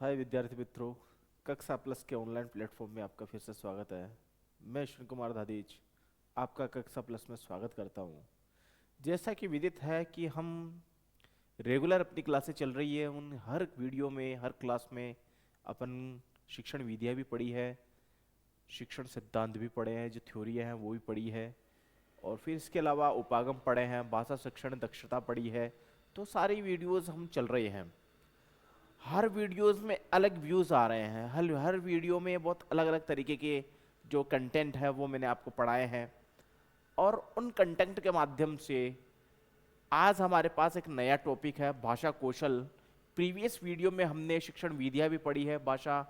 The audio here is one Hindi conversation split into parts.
हाय विद्यार्थी मित्रों। कक्षा प्लस के ऑनलाइन प्लेटफॉर्म में आपका फिर से स्वागत है। मैं श्री कुमार धादीज आपका कक्षा प्लस में स्वागत करता हूँ। जैसा कि विदित है कि हम रेगुलर अपनी क्लासें चल रही है, उन हर वीडियो में हर क्लास में अपन शिक्षण विधियाँ भी पढ़ी है, शिक्षण सिद्धांत भी पढ़े हैं, जो थ्योरी हैं वो भी पढ़ी है, और फिर इसके अलावा उपागम पढ़े हैं, भाषा शिक्षण दक्षता पढ़ी है। तो सारी वीडियोज़ हम चल रहे हैं। हर वीडियोस में अलग व्यूज़ आ रहे हैं, हर हर वीडियो में बहुत अलग अलग तरीके के जो कंटेंट है वो मैंने आपको पढ़ाए हैं। और उन कंटेंट के माध्यम से आज हमारे पास एक नया टॉपिक है, भाषा कौशल। प्रीवियस वीडियो में हमने शिक्षण विधियाँ भी पढ़ी है, भाषा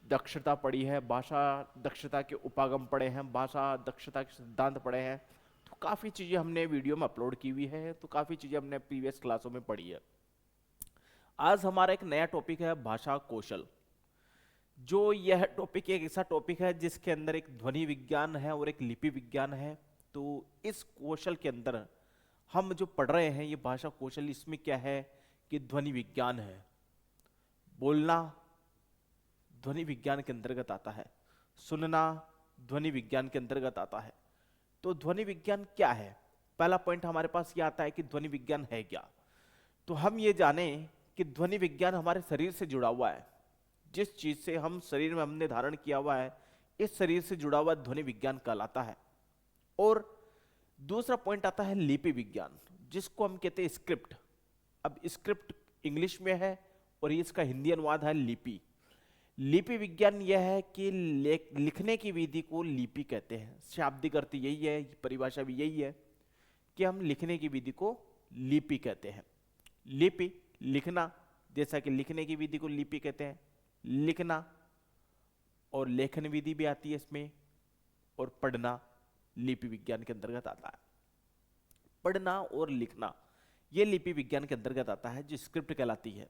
दक्षता पढ़ी है, भाषा दक्षता के उपागम पढ़े हैं, भाषा दक्षता के सिद्धांत पढ़े हैं। तो काफ़ी चीज़ें हमने वीडियो में अपलोड की हुई है, तो काफ़ी चीज़ें हमने प्रीवियस क्लासों में पढ़ी है। आज हमारा एक नया टॉपिक है भाषा कौशल। जो यह टॉपिक एक ऐसा टॉपिक है जिसके अंदर एक ध्वनि विज्ञान है और एक लिपि विज्ञान है। तो इस कौशल के अंदर हम जो पढ़ रहे हैं ये भाषा कौशल, इसमें क्या है कि ध्वनि विज्ञान है। बोलना ध्वनि विज्ञान के अंतर्गत आता है, सुनना ध्वनि विज्ञान के अंतर्गत आता है। तो ध्वनि विज्ञान क्या है? पहला पॉइंट हमारे पास ये आता है कि ध्वनि विज्ञान है क्या। तो हम ये जाने कि ध्वनि विज्ञान हमारे शरीर से जुड़ा हुआ है। जिस चीज से हम शरीर में हमने धारण किया हुआ है, इस शरीर से जुड़ा हुआ ध्वनि विज्ञान कहलाता है। और दूसरा पॉइंट आता है लिपि विज्ञान, जिसको हम कहते हैं स्क्रिप्ट। अब स्क्रिप्ट इंग्लिश में है और ये इसका हिंदी अनुवाद है लिपि। लिपि विज्ञान यह है कि लिखने की विधि को लिपि कहते हैं। शाब्दिक अर्थ यही है, परिभाषा भी यही है कि हम लिखने की विधि को लिपि कहते हैं। लिपि लिखना, जैसा कि लिखने की विधि को लिपि कहते हैं, लिखना और लेखन विधि भी आती है इसमें। और पढ़ना लिपि विज्ञान के अंतर्गत आता है। पढ़ना और लिखना यह लिपि विज्ञान के अंतर्गत आता है, जो स्क्रिप्ट कहलाती है।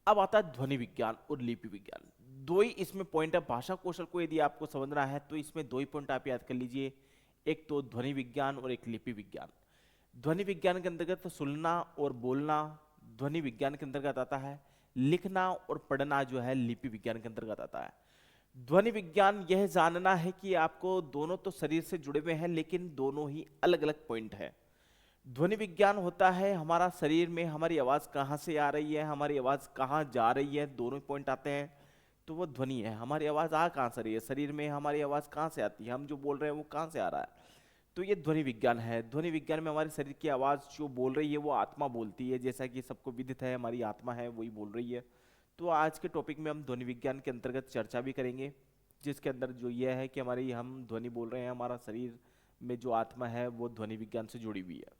अब आता है ध्वनि विज्ञान और लिपि विज्ञान। दो ही इसमें पॉइंट है। भाषा कौशल को यदि आपको समझना है तो इसमें दो ही पॉइंट आप याद कर लीजिए, एक तो ध्वनि विज्ञान और एक लिपि विज्ञान। ध्वनि विज्ञान के अंतर्गत सुनना और बोलना ध्वनि विज्ञान के अंतर्गत आता है। लिखना और पढ़ना जो है लिपि विज्ञान के अंतर्गत आता है। ध्वनि विज्ञान यह जानना है कि आपको दोनों तो शरीर से जुड़े हुए हैं, लेकिन दोनों ही अलग अलग पॉइंट है। ध्वनि विज्ञान होता है हमारा शरीर में हमारी आवाज कहाँ से आ रही है, हमारी आवाज कहाँ जा रही है, दोनों पॉइंट आते हैं। तो वो ध्वनि है, हमारी आवाज आ कहाँ से रही है, शरीर में हमारी आवाज कहाँ से आती है, हम जो बोल रहे हैं वो कहाँ से आ रहा है। तो ये ध्वनि विज्ञान है। ध्वनि विज्ञान में हमारे शरीर की आवाज जो बोल रही है वो आत्मा बोलती है, जैसा कि सबको विदित है, हमारी आत्मा है वही बोल रही है। तो आज के टॉपिक में हम ध्वनि विज्ञान के अंतर्गत चर्चा भी करेंगे, जिसके अंदर जो यह है कि हमारी हम ध्वनि बोल रहे हैं, हमारा शरीर में जो आत्मा है वो ध्वनि विज्ञान से जुड़ी हुई है।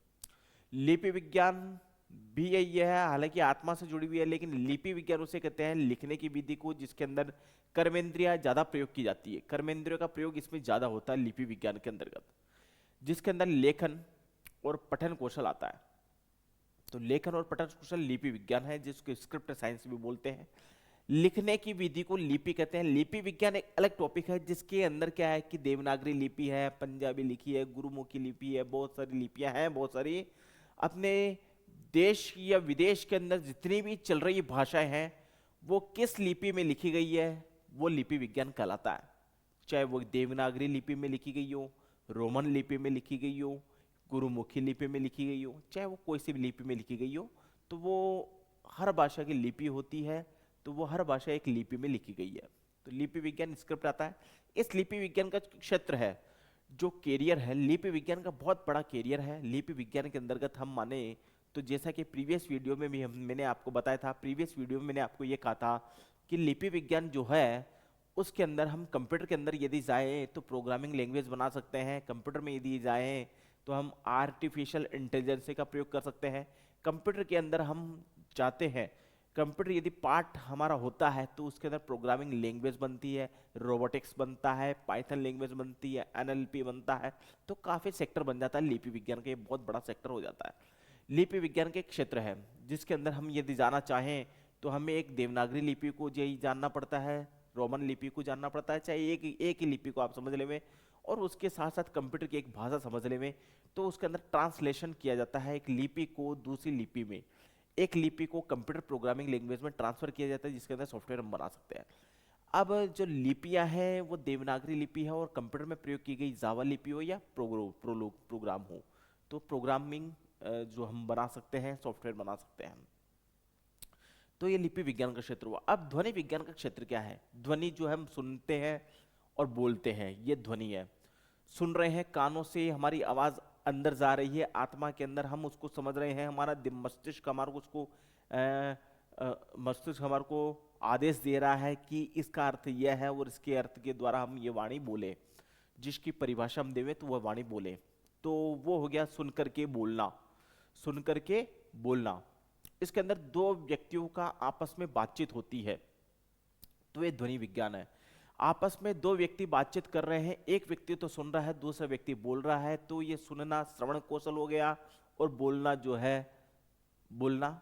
लिपि विज्ञान भी यही है, हालांकि आत्मा से जुड़ी हुई है, लेकिन लिपि विज्ञान उसे कहते हैं लिखने की विधि को जिसके अंदर कर्मेंद्रियां ज्यादा प्रयोग की जाती है। कर्मेंद्रियों का प्रयोग इसमें ज्यादा होता है लिपि विज्ञान के अंतर्गत, जिसके अंदर लेखन और पठन कौशल आता है। तो लेखन और पठन कौशल लिपि विज्ञान है, जिसको स्क्रिप्ट साइंस भी बोलते हैं। लिखने की विधि को लिपि कहते हैं। लिपि विज्ञान एक अलग टॉपिक है, जिसके अंदर क्या है कि देवनागरी लिपि है, पंजाबी लिखी है, गुरुमुखी लिपि है, बहुत सारी लिपियां हैं, बहुत सारी अपने देश या विदेश के अंदर जितनी भी चल रही भाषाएं हैं वो किस लिपि में लिखी गई है वो लिपि विज्ञान कहलाता है। चाहे वो देवनागरी लिपि में लिखी गई हो, रोमन लिपि में लिखी गई हो, गुरुमुखी लिपि में लिखी गई हो, चाहे वो कोई सी भी लिपि में लिखी गई हो, तो वो हर भाषा की लिपि होती है। तो वो हर भाषा एक लिपि में लिखी गई है। तो लिपि विज्ञान स्क्रिप्ट आता है। इस लिपि विज्ञान का क्षेत्र है, जो कैरियर है, लिपि विज्ञान का बहुत बड़ा कैरियर है। लिपि विज्ञान के अंतर्गत हम माने तो जैसा कि प्रीवियस वीडियो में भी मैंने आपको बताया था, प्रीवियस वीडियो में मैंने आपको ये कहा था कि लिपि विज्ञान जो है उसके अंदर हम कंप्यूटर के अंदर यदि जाएं तो प्रोग्रामिंग लैंग्वेज बना सकते हैं। कंप्यूटर में यदि जाएं तो हम आर्टिफिशियल इंटेलिजेंस का प्रयोग कर सकते हैं। कंप्यूटर के अंदर हम चाहते हैं, कंप्यूटर यदि पार्ट हमारा होता है तो उसके अंदर प्रोग्रामिंग लैंग्वेज बनती है, रोबोटिक्स बनता है, पाइथन लैंग्वेज बनती है, एनएलपी बनता है। तो काफ़ी सेक्टर बन जाता है लिपि विज्ञान का, ये बहुत बड़ा सेक्टर हो जाता है। लिपि विज्ञान के एक क्षेत्र है जिसके अंदर हम यदि जाना चाहें तो हमें एक देवनागरी लिपि को यही जानना पड़ता है, रोमन लिपि को जानना पड़ता है, चाहे एक ही लिपि को आप समझ ले में, और उसके साथ साथ कंप्यूटर की एक भाषा समझ ले में। तो उसके अंदर ट्रांसलेशन किया जाता है एक लिपि को दूसरी लिपि में। एक लिपि को कंप्यूटर प्रोग्रामिंग लैंग्वेज में ट्रांसफर किया जाता है जिसके अंदर सॉफ्टवेयर हम बना सकते हैं। अब जो लिपियां हैं वो देवनागरी लिपि है और कंप्यूटर में प्रयोग की गई जावा लिपि हो या प्रोग्राम हो, तो प्रोग्रामिंग जो हम बना सकते हैं, सॉफ्टवेयर बना सकते हैं। तो ये लिपि विज्ञान का क्षेत्र हुआ। अब ध्वनि विज्ञान का क्षेत्र क्या है? ध्वनि जो हम सुनते हैं और बोलते हैं, ये ध्वनि है। सुन रहे हैं कानों से, हमारी आवाज अंदर जा रही है आत्मा के अंदर, हम उसको समझ रहे हैं, हमारा मस्तिष्क हमारे को उसको मस्तिष्क हमारे को आदेश दे रहा है कि इसका अर्थ यह है और इसके अर्थ के द्वारा हम ये वाणी बोले, जिसकी परिभाषा हम देवे तो वह वाणी बोले। तो वो हो गया सुन करके बोलना, सुन करके बोलना। इसके अंदर दो व्यक्तियों का आपस में बातचीत होती है, तो ये ध्वनि विज्ञान है। आपस में दो व्यक्ति बातचीत कर रहे हैं, एक व्यक्ति तो सुन रहा है, दूसरा व्यक्ति बोल रहा है, तो ये सुनना श्रवण कौशल हो गया और बोलना जो है, बोलना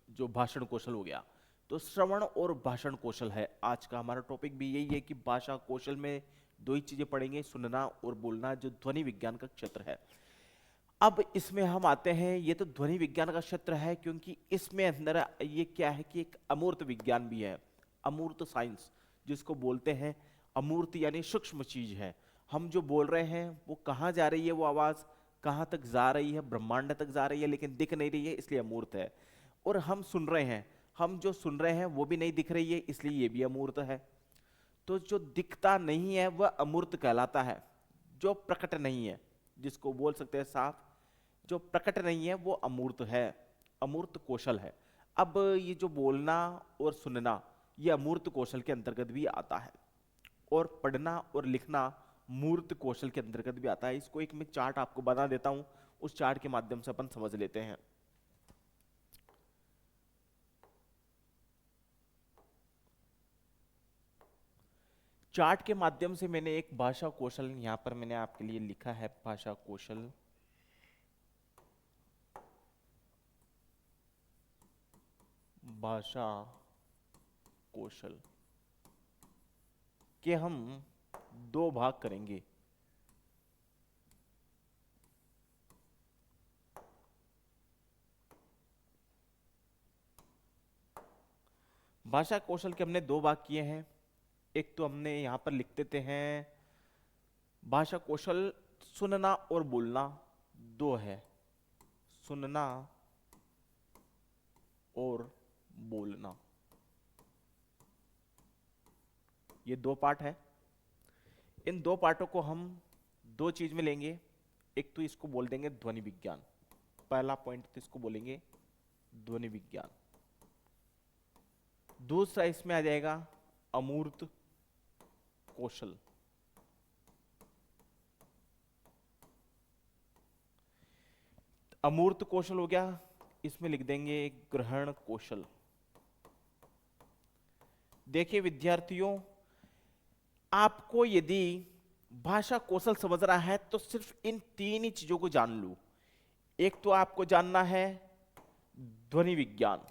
जो भाषण कौशल हो गया। तो श्रवण और भाषण कौशल है आज का हमारा टॉपिक भी यही है कि भाषा कौशल में दो ही चीजें पढ़ेंगे, सुनना और बोलना, जो ध्वनि विज्ञान का क्षेत्र है। अब इसमें हम आते हैं, ये तो ध्वनि विज्ञान का क्षेत्र है क्योंकि इसमें अंदर ये क्या है कि एक अमूर्त विज्ञान भी है, अमूर्त साइंस जिसको बोलते हैं। अमूर्त यानी सूक्ष्म चीज है। हम जो बोल रहे हैं वो कहाँ जा रही है, वो आवाज कहाँ तक जा रही है, ब्रह्मांड तक जा रही है, लेकिन दिख नहीं रही है, इसलिए अमूर्त है। और हम सुन रहे हैं, हम जो सुन रहे हैं वो भी नहीं दिख रही है, इसलिए ये भी अमूर्त है। तो जो दिखता नहीं है वह अमूर्त कहलाता है। जो प्रकट नहीं है, जिसको बोल सकते हैं साफ, जो प्रकट नहीं है वो अमूर्त है, अमूर्त कौशल है। अब ये जो बोलना और सुनना, ये अमूर्त कौशल के अंतर्गत भी आता है, और पढ़ना और लिखना मूर्त कौशल के अंतर्गत भी आता है। इसको एक मैं चार्ट आपको बना देता हूं, उस चार्ट के माध्यम से अपन समझ लेते हैं। चार्ट के माध्यम से मैंने एक भाषा कौशल यहां पर मैंने आपके लिए लिखा है, भाषा कौशल। भाषा कौशल के हम दो भाग करेंगे। भाषा कौशल के हमने दो भाग किए हैं। एक तो हमने यहां पर लिख देते हैं, भाषा कौशल सुनना और बोलना दो है, सुनना और बोलना, ये दो पार्ट है। इन दो पार्टों को हम दो चीज में लेंगे। एक तो इसको बोल देंगे ध्वनि विज्ञान, पहला पॉइंट तो इसको बोलेंगे ध्वनि विज्ञान। दूसरा इसमें आ जाएगा अमूर्त कौशल। अमूर्त कौशल हो गया, इसमें लिख देंगे ग्रहण कौशल। देखिए विद्यार्थियों, आपको यदि भाषा कौशल समझ रहा है तो सिर्फ इन तीन ही चीजों को जान लो। एक तो आपको जानना है ध्वनि विज्ञान,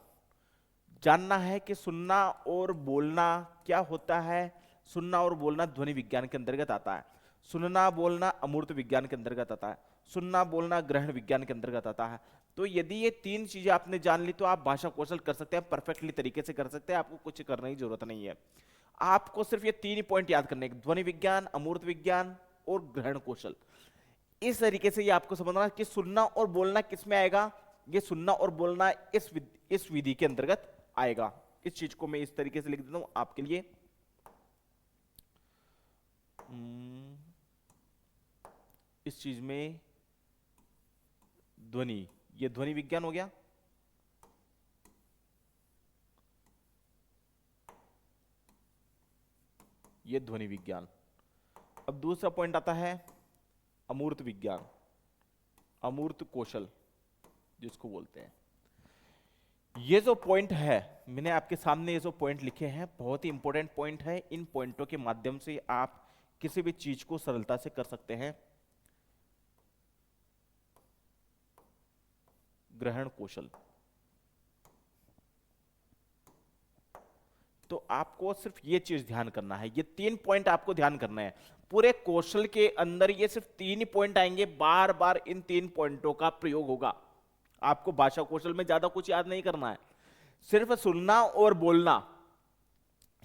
जानना है कि सुनना और बोलना क्या होता है। सुनना और बोलना ध्वनि विज्ञान के अंतर्गत आता है, सुनना बोलना अमूर्त विज्ञान के अंतर्गत आता है, सुनना बोलना ग्रहण विज्ञान के अंतर्गत आता है। तो यदि ये तीन चीजें आपने जान ली तो आप भाषा कौशल कर सकते हैं, परफेक्टली तरीके से कर सकते हैं, आपको कुछ करने की जरूरत नहीं है। आपको सिर्फ ये तीन ही पॉइंट याद करने हैं, ध्वनि विज्ञान, अमूर्त विज्ञान और ग्रहण कौशल। इस तरीके से ये आपको समझना कि सुनना और बोलना किस में आएगा। ये सुनना और बोलना इस विधि के अंतर्गत आएगा। इस चीज को मैं इस तरीके से लिख देता हूं आपके लिए। इस चीज में ध्वनि, ये ध्वनि विज्ञान हो गया। ये ध्वनि विज्ञान। अब दूसरा पॉइंट आता है अमूर्त विज्ञान, अमूर्त कौशल जिसको बोलते हैं। ये जो पॉइंट है, मैंने आपके सामने ये जो पॉइंट लिखे हैं, बहुत ही इंपॉर्टेंट पॉइंट है। इन पॉइंटों के माध्यम से आप किसी भी चीज को सरलता से कर सकते हैं। ग्रहण कौशल, तो आपको सिर्फ ये चीज ध्यान करना है, ये तीन पॉइंट आपको ध्यान करना है। पूरे कौशल के अंदर ये सिर्फ तीन ही पॉइंट आएंगे, बार बार इन तीन पॉइंटों का प्रयोग होगा। आपको भाषा कौशल में ज्यादा कुछ याद नहीं करना है, सिर्फ सुनना और बोलना।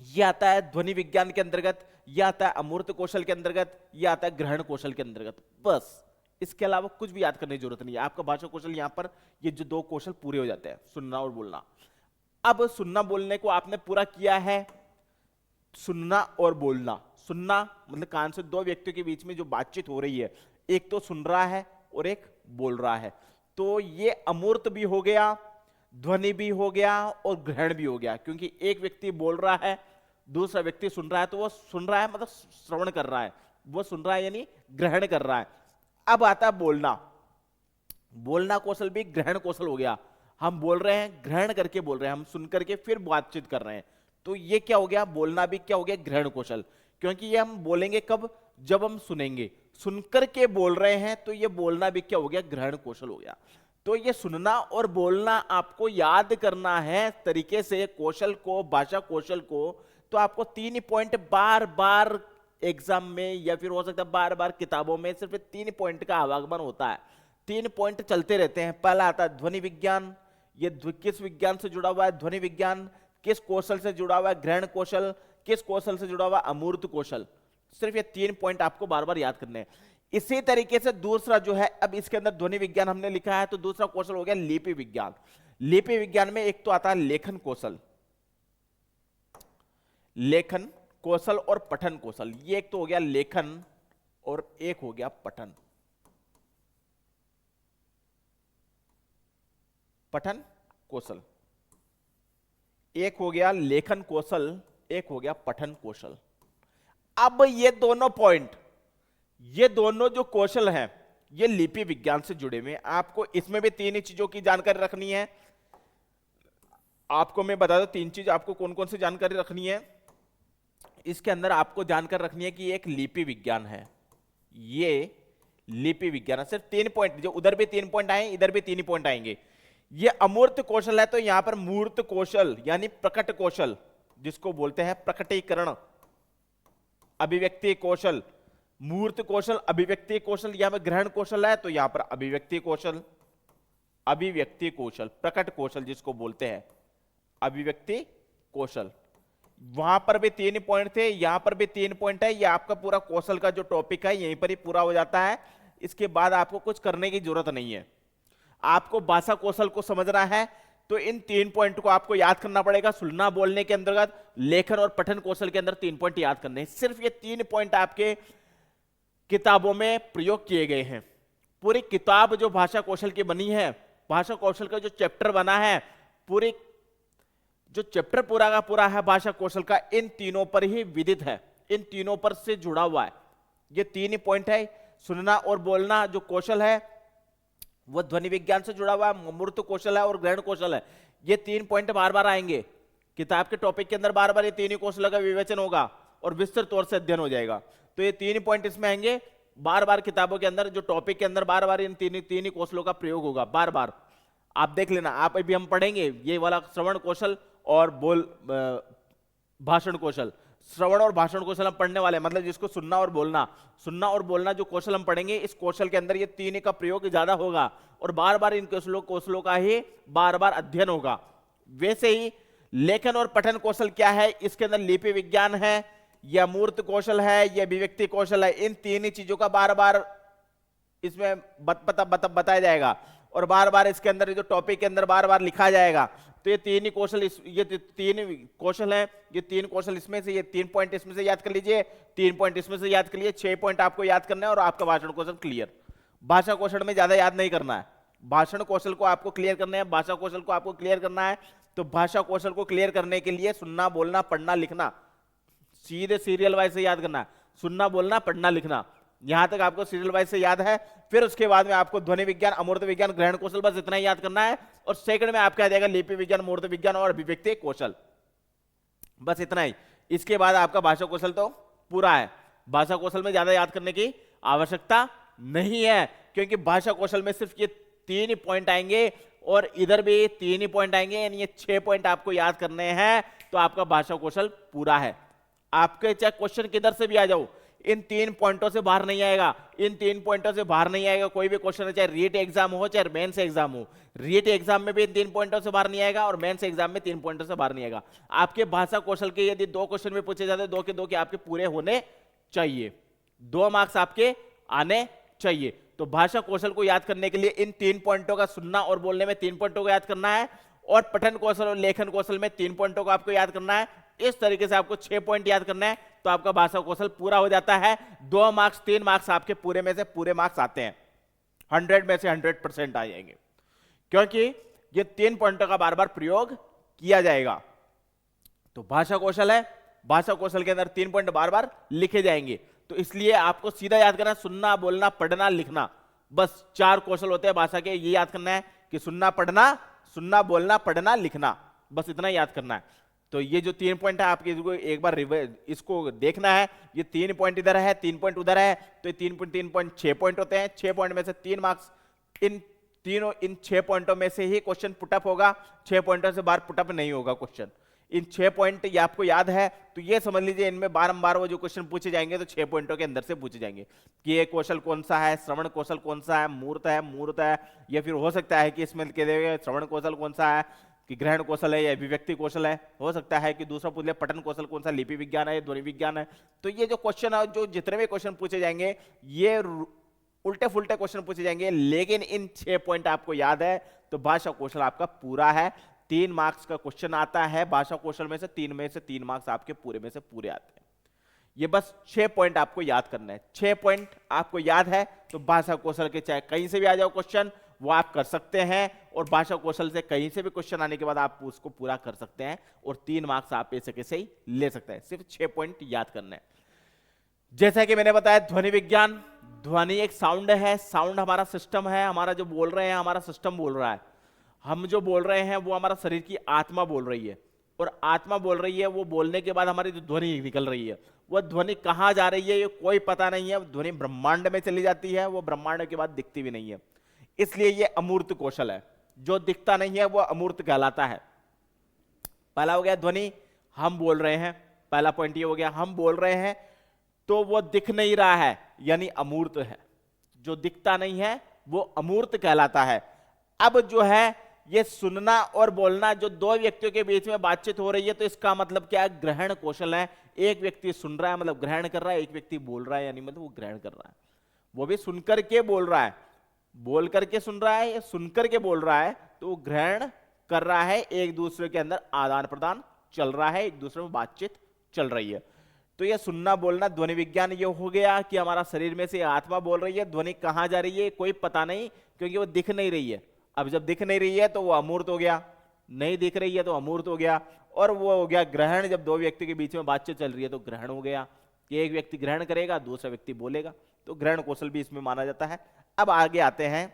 यह आता है ध्वनि विज्ञान के अंतर्गत, यह आता है अमूर्त कौशल के अंतर्गत, यह आता है ग्रहण कौशल के अंतर्गत। बस इसके अलावा कुछ भी याद करने की जरूरत नहीं है। आपका भाषा कौशल यहां पर ये जो दो कौशल पूरे हो जाते हैं, सुनना और बोलना। अब सुनना बोलने को आपने पूरा किया है, सुनना और बोलना। सुनना मतलब कान से दो व्यक्तियों के बीच में जो बातचीत हो रही है, एक तो सुन रहा है और एक बोल रहा है, तो ये अमूर्त भी हो गया, ध्वनि भी हो गया और ग्रहण भी हो गया। क्योंकि एक व्यक्ति बोल रहा है, दूसरा व्यक्ति सुन रहा है, तो वो सुन रहा है मतलब श्रवण कर रहा है, वो सुन रहा है यानी ग्रहण कर रहा है। अब आता है बोलना। बोलना कौशल भी ग्रहण कौशल हो गया। हम बोल रहे हैं, ग्रहण करके बोल रहे हैं, हम सुन करके फिर बातचीत कर रहे हैं, तो ये क्या हो गया, बोलना भी क्या हो गया, ग्रहण कौशल। क्योंकि ये हम बोलेंगे कब, जब हम सुनेंगे, सुनकर के बोल रहे हैं, तो ये बोलना भी क्या हो गया, ग्रहण कौशल हो गया। तो ये सुनना और बोलना आपको याद करना है तरीके से कौशल को, भाषा कौशल को। तो आपको 3 पॉइंट बार बार एग्जाम में या फिर हो सकता है बार बार किताबों में सिर्फ 3 पॉइंट का आवागमन होता है। 3 पॉइंट चलते रहते हैं। पहला आता है ध्वनि विज्ञान, ये किस विज्ञान से जुड़ा हुआ है, ध्वनि विज्ञान। किस कौशल से जुड़ा हुआ है, ग्रहण कौशल। किस कौशल से जुड़ा हुआ है, अमूर्त कौशल। सिर्फ ये 3 पॉइंट आपको बार बार याद करने हैं। इसी तरीके से दूसरा जो है, अब इसके अंदर ध्वनि विज्ञान हमने लिखा है, तो दूसरा कौशल हो गया लिपि विज्ञान। लिपि विज्ञान में एक तो आता है लेखन कौशल, लेखन कौशल और पठन कौशल। ये एक तो हो गया लेखन और एक हो गया पठन। पठन कौशल एक हो गया, लेखन कौशल एक हो गया, पठन कौशल। अब ये दोनों पॉइंट, ये दोनों जो कौशल हैं, ये लिपि विज्ञान से जुड़े हुए हैं। आपको इसमें भी 3 ही चीजों की जानकारी रखनी है। आपको मैं बता दूं 3 चीज आपको कौन कौन सी जानकारी रखनी है। इसके अंदर आपको जानकारी रखनी है कि एक लिपि विज्ञान है, ये लिपि विज्ञान है। सिर्फ 3 पॉइंट, जो उधर भी 3 पॉइंट आए, इधर भी 3 ही पॉइंट आएंगे। ये अमूर्त कौशल है, तो यहां पर मूर्त कौशल यानी प्रकट कौशल, जिसको बोलते हैं प्रकटीकरण, अभिव्यक्ति कौशल। मूर्त कौशल, अभिव्यक्ति कौशल। यहां पर ग्रहण कौशल है, तो यहां पर अभिव्यक्ति कौशल, अभिव्यक्ति कौशल, प्रकट कौशल जिसको बोलते हैं अभिव्यक्ति कौशल। वहां पर भी 3 पॉइंट थे, यहां पर भी 3 पॉइंट है। ये आपका पूरा कौशल का जो टॉपिक है यहीं पर ही पूरा हो जाता है। इसके बाद आपको कुछ करने की जरूरत नहीं है। आपको भाषा कौशल को समझना है तो इन 3 पॉइंट को आपको याद करना पड़ेगा। सुनना बोलने के अंतर्गत, लेखन और पठन कौशल के अंदर 3 पॉइंट याद करने हैं। सिर्फ ये 3 पॉइंट आपके किताबों में प्रयोग किए गए हैं। पूरी किताब जो भाषा कौशल की बनी है, भाषा कौशल का जो चैप्टर बना है, पूरी जो चैप्टर पूरा का पूरा है भाषा कौशल का, इन तीनों पर ही विदित है, इन तीनों पर से जुड़ा हुआ है। ये 3 ही पॉइंट है। सुनना और बोलना जो कौशल है वो ध्वनि विज्ञान से जुड़ा हुआ है, अमूर्त कौशल है और ग्रहण कौशल है। ये 3 पॉइंट बार बार आएंगे किताब के टॉपिक के अंदर, बार बार ये 3 ही कौशल का विवेचन होगा और विस्तृत तौर से अध्ययन हो जाएगा। तो ये 3 पॉइंट इसमें आएंगे बार बार किताबों के अंदर, जो टॉपिक के अंदर बार बार इन 3 ही कौशलों का प्रयोग होगा बार बार। आप देख लेना, आप अभी हम पढ़ेंगे ये वाला श्रवण कौशल और भाषण कौशल। श्रवण और भाषण कौशल हम पढ़ने वाले हैं, मतलब जिसको सुनना और बोलना जो कौशल हम पढ़ेंगे, इस कौशल के अंदर ये 3 का प्रयोग ज्यादा होगा और बार बार इन कौशलों का ही बार बार अध्ययन होगा। वैसे ही लेखन और पठन कौशल क्या है, इसके अंदर लिपि विज्ञान है, ये अमूर्त कौशल है, ये अभिव्यक्ति कौशल है। इन 3 ही चीजों का बार बार इसमें बताया जाएगा और बार बार इसके अंदर जो टॉपिक के अंदर बार बार लिखा जाएगा। तो ये 3 ही कौशल, ये 3 कौशल हैं, ये 3 कौशल इसमें से, ये 3 पॉइंट इसमें से याद कर लीजिए, 3 पॉइंट इसमें से याद कर लीजिए, 6 पॉइंट आपको याद करना है और आपका भाषण कौशल क्लियर। भाषा कौशल में ज्यादा याद नहीं करना है, भाषण कौशल को आपको क्लियर करना है, भाषा कौशल को आपको क्लियर करना है। तो भाषा कौशल को क्लियर करने के लिए सुनना, बोलना, पढ़ना, लिखना, सीधे सीरियल वाइज से याद करना है। सुनना, बोलना, पढ़ना, लिखना, यहां तक आपको सीरियल वाइज से याद है। फिर उसके बाद में आपको ध्वनि विज्ञान, अमूर्त विज्ञान, ग्रहण कौशल, बस इतना ही याद करना है। और सेकंड में आपका आ जाएगा लिपि विज्ञान, अमूर्त विज्ञान और अभिव्यक्ति कौशल, बस इतना ही। इसके बाद आपका भाषा कौशल तो पूरा है। भाषा कौशल में ज्यादा याद करने की आवश्यकता नहीं है, क्योंकि भाषा कौशल में सिर्फ ये 3 ही पॉइंट आएंगे और इधर भी 3 ही पॉइंट आएंगे, यानी ये 6 पॉइंट आपको याद करने हैं। तो आपका भाषा कौशल पूरा है। आपके चाहे क्वेश्चन किधर से भी आ जाओ, इन 3 पॉइंटों से बाहर नहीं आएगा, इन 3 पॉइंटों से बाहर नहीं आएगा कोई भी क्वेश्चन है, चाहे रीट एग्जाम हो चाहे मेंस एग्जाम हो। रीट एग्जाम में भी इन 3 पॉइंटों से बाहर नहीं आएगा और मेंस एग्जाम में 3 पॉइंटों से बाहर नहीं आएगा। आपके भाषा कौशल के यदि 2 क्वेश्चन में पूछे जाते हैं, 2 के 2 के आपके पूरे होने चाहिए, 2 मार्क्स आपके आने चाहिए। तो भाषा कौशल को याद करने के लिए इन 3 पॉइंटों का सुनना और बोलने में 3 पॉइंटों को याद करना है, और पठन कौशल और लेखन कौशल में 3 पॉइंटों को आपको याद करना है। इस तरीके से आपको 6 पॉइंट याद करना है, तो आपका भाषा कौशल पूरा हो जाता है। 2 मार्क्स 3 मार्क्स आपके पूरे में से पूरे मार्क्स आते हैं, 100 में से 100% आ जाएंगे, क्योंकि ये 3 पॉइंटों का बार बार प्रयोग किया जाएगा। तो भाषा कौशल है, भाषा कौशल के अंदर 3 पॉइंट बार बार लिखे जाएंगे। तो इसलिए आपको सीधा याद करना, सुनना, बोलना, पढ़ना, लिखना, बस 4 कौशल होते हैं भाषा के। ये याद करना है कि सुनना, पढ़ना, सुनना, बोलना, पढ़ना, लिखना, बस इतना याद करना है। तो ये जो 3 पॉइंट है आपके, एक बार इसको देखना है, ये 3 पॉइंट इधर है, 3 पॉइंट उधर है, तो ये 3 पॉइंट 6 पॉइंट होते हैं। 6 पॉइंट में से 3 मार्क्स इन 6 पॉइंटों में से ही क्वेश्चन पुटअप होगा, 6 पॉइंटों से बाहर पुटअप नहीं होगा क्वेश्चन। इन 6 पॉइंट ये आपको याद है, तो ये समझ लीजिए इनमें बारंबार वो जो क्वेश्चन पूछे जाएंगे तो 6 पॉइंटों के अंदर से पूछे जाएंगे कि ये कौशल कौन सा है, श्रवण कौशल कौन सा है, मूर्त है, या फिर हो सकता है कि इसमें लिखे गए श्रवण कौशल कौन सा है, कि ग्रहण कौशल है या अभिव्यक्ति कौशल है। हो सकता है कि दूसरा पूछ ले पठन कौशल कौन सा, लिपि विज्ञान है, ध्वनि विज्ञान है। तो ये जो क्वेश्चन है, जो जितने भी क्वेश्चन पूछे जाएंगे, ये उल्टे फुल्टे क्वेश्चन पूछे जाएंगे, लेकिन इन 6 पॉइंट आपको याद है तो भाषा कौशल आपका पूरा है। 3 मार्क्स का क्वेश्चन आता है भाषा कौशल में से 3 मार्क्स आपके पूरे में से पूरे आते हैं। ये बस 6 पॉइंट आपको याद करना है। 6 पॉइंट आपको याद है तो भाषा कौशल के चाहे कहीं से भी आ जाओ क्वेश्चन, वो आप कर सकते हैं, और भाषा कौशल से कहीं से भी क्वेश्चन आने के बाद आप उसको पूरा कर सकते हैं, और 3 मार्क्स आप ऐसे कैसे ही ले सकते हैं। सिर्फ 6 पॉइंट याद करना है। जैसा कि मैंने बताया, ध्वनि विज्ञान, ध्वनि एक साउंड है, साउंड हमारा सिस्टम है, हमारा जो बोल रहे हैं हमारा सिस्टम बोल रहा है, हम जो बोल रहे हैं वो हमारा शरीर की आत्मा बोल रही है, और आत्मा बोल रही है, वो बोलने के बाद हमारी जो ध्वनि निकल रही है, वो ध्वनि कहाँ जा रही है ये कोई पता नहीं है। ध्वनि ब्रह्मांड में चली जाती है, वो ब्रह्मांड के बाद दिखती भी नहीं है, इसलिए ये अमूर्त कौशल है। जो दिखता नहीं है वो अमूर्त कहलाता है। पहला हो गया ध्वनि, हम बोल रहे हैं, पहला पॉइंट ये हो गया, हम बोल रहे हैं तो वो दिख नहीं रहा है, यानी अमूर्त है। जो दिखता नहीं है वो अमूर्त कहलाता है। अब जो है ये सुनना और बोलना, जो 2 व्यक्तियों के बीच में बातचीत हो रही है, तो इसका मतलब क्या है, ग्रहण कौशल है। एक व्यक्ति सुन रहा है मतलब ग्रहण कर रहा है, एक व्यक्ति बोल रहा है यानी मतलब वो ग्रहण कर रहा है। वो भी सुनकर के बोल रहा है, बोल करके सुन रहा है या सुनकर के बोल रहा है, तो वो ग्रहण कर रहा है। एक दूसरे के अंदर आदान प्रदान चल रहा है, एक दूसरे में बातचीत चल रही है। तो ये सुनना बोलना ध्वनि विज्ञान ये हो गया कि हमारा शरीर में से आत्मा बोल रही है, ध्वनि कहाँ जा रही है कोई पता नहीं, क्योंकि वो दिख नहीं रही है। अब जब दिख नहीं रही है तो वो अमूर्त हो गया, नहीं दिख रही है तो अमूर्त हो गया, और वो हो गया ग्रहण। जब 2 व्यक्ति के बीच में बातचीत चल रही है तो ग्रहण हो गया कि एक व्यक्ति ग्रहण करेगा, दूसरा व्यक्ति बोलेगा, तो ग्रहण कौशल भी इसमें माना जाता है। अब आगे आते हैं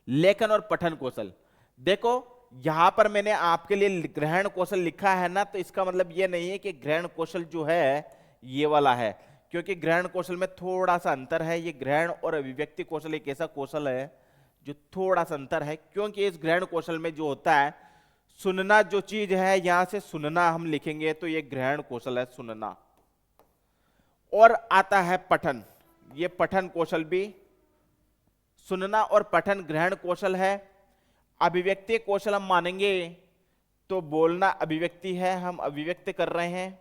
लेखन और पठन कौशल। देखो यहां पर मैंने आपके लिए ग्रहण कौशल लिखा है ना, तो इसका मतलब ये नहीं है कि ग्रहण कौशल जो है ये वाला है, क्योंकि ग्रहण कौशल में थोड़ा सा अंतर है। ये ग्रहण और अभिव्यक्ति कौशल एक ऐसा कौशल है जो थोड़ा सा अंतर है, क्योंकि इस ग्रहण कौशल में जो होता है, सुनना जो चीज है, यहां से सुनना हम लिखेंगे तो ये ग्रहण कौशल है, सुनना। और आता है पठन, ये पठन कौशल भी, सुनना और पठन ग्रहण कौशल है। अभिव्यक्ति कौशल हम मानेंगे तो बोलना अभिव्यक्ति है, हम अभिव्यक्त कर रहे हैं।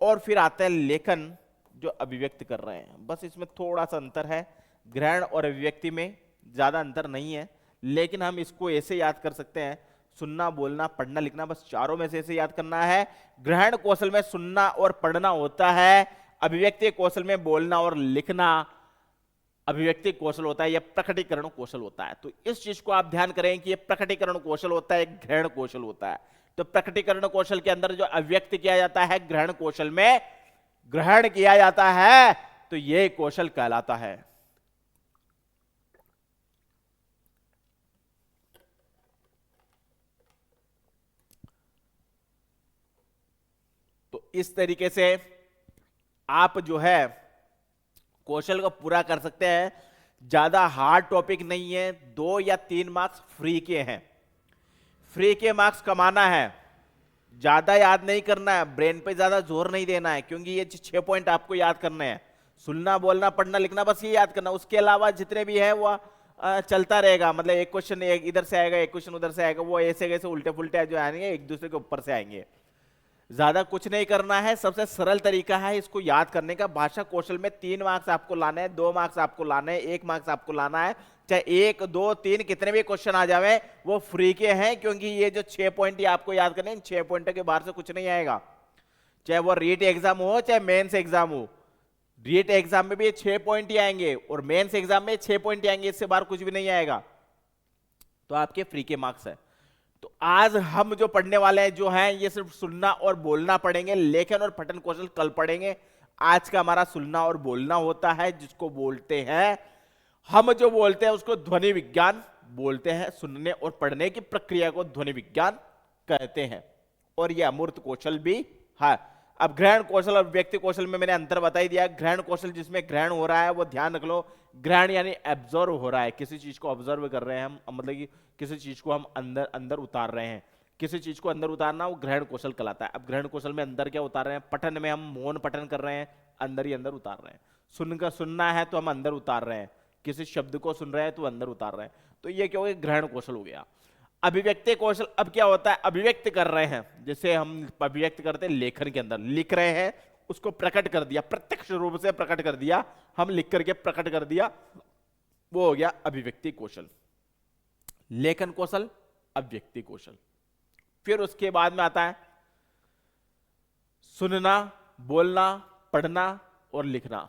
और फिर आता है लेखन, जो अभिव्यक्त कर रहे हैं। बस इसमें थोड़ा सा अंतर है, ग्रहण और अभिव्यक्ति में ज्यादा अंतर नहीं है, लेकिन हम इसको ऐसे याद कर सकते हैं, सुनना बोलना पढ़ना लिखना, बस चारों में से ऐसे याद करना है। ग्रहण कौशल में सुनना और पढ़ना होता है, अभिव्यक्ति कौशल में बोलना और लिखना अभिव्यक्ति कौशल होता है, यह प्रकटीकरण कौशल होता है। तो इस चीज को आप ध्यान करें कि यह प्रकटीकरण कौशल होता है, एक ग्रहण कौशल होता है। तो प्रकटीकरण कौशल के अंदर जो अभिव्यक्त किया जाता है, ग्रहण कौशल में ग्रहण किया जाता है, तो यह कौशल कहलाता है। तो इस तरीके से आप जो है कौशल को पूरा कर सकते हैं। ज्यादा हार्ड टॉपिक नहीं है, 2 या 3 मार्क्स फ्री के हैं। फ्री के मार्क्स कमाना है, ज्यादा याद नहीं करना है, ब्रेन पे ज्यादा जोर नहीं देना है, क्योंकि ये 6 पॉइंट आपको याद करने हैं। सुनना, बोलना, पढ़ना, लिखना, बस ये याद करना। उसके अलावा जितने भी है वो चलता रहेगा। मतलब एक क्वेश्चन इधर से आएगा, एक क्वेश्चन उधर से आएगा, वो ऐसे कैसे उल्टे पुल्टे जो आएंगे एक दूसरे के ऊपर से आएंगे। ज्यादा कुछ नहीं करना है। सबसे सरल तरीका है इसको याद करने का। भाषा कौशल में 3 मार्क्स आपको लाने हैं, 2 मार्क्स आपको लाने हैं, 1 मार्क्स आपको लाना है। चाहे 1, 2, 3 कितने भी क्वेश्चन आ जावे वो फ्री के हैं, क्योंकि ये जो 6 पॉइंट ये आपको याद करने हैं, 6 पॉइंट के बाहर से कुछ नहीं आएगा। चाहे वो रीट एग्जाम हो चाहे मेंस एग्जाम हो, रीट एग्जाम में भी 6 पॉइंट ही आएंगे और मेंस एग्जाम में 6 पॉइंट ही आएंगे, इससे बाहर कुछ भी नहीं आएगा। तो आपके फ्री के मार्क्स है। तो आज हम जो पढ़ने वाले हैं जो है ये सिर्फ सुनना और बोलना पढ़ेंगे। लेखन और पठन कौशल कल पढ़ेंगे। आज का हमारा सुनना और बोलना होता है, जिसको बोलते हैं, हम जो बोलते हैं उसको ध्वनि विज्ञान बोलते हैं। सुनने और पढ़ने की प्रक्रिया को ध्वनि विज्ञान कहते हैं। और यह अमूर्त कौशल भी है। अब ग्रहण कौशल और व्यक्ति कौशल में मैंने अंतर बता ही दिया। ग्रहण कौशल जिसमें ग्रहण हो रहा है वो ध्यान रख लो, ग्रहण यानी एब्जॉर्व हो रहा है, किसी चीज को ऑब्जर्व कर रहे हैं हम, मतलब कि किसी चीज को हम अंदर अंदर उतार रहे हैं। किसी चीज को अंदर उतारना वो ग्रहण कौशल कहलाता है। अब ग्रहण कौशल में अंदर क्या उतार रहे हैं, पठन में हम मौन पठन कर रहे हैं, अंदर ही अंदर उतार रहे हैं। सुनकर सुनना है तो हम अंदर उतार रहे हैं, किसी शब्द को सुन रहे हैं तो अंदर उतार रहे हैं। तो ये क्या हो गया, ग्रहण कौशल हो गया। अभिव्यक्ति कौशल अब क्या होता है, अभिव्यक्त कर रहे हैं, जैसे हम अभिव्यक्त करते हैं लेखन के अंदर, लिख रहे हैं उसको प्रकट कर दिया, प्रत्यक्ष रूप से प्रकट कर दिया, हम लिख करके प्रकट कर दिया, वो हो गया अभिव्यक्ति कौशल। लेखन कौशल, अभिव्यक्ति कौशल। फिर उसके बाद में आता है सुनना, बोलना, पढ़ना और लिखना।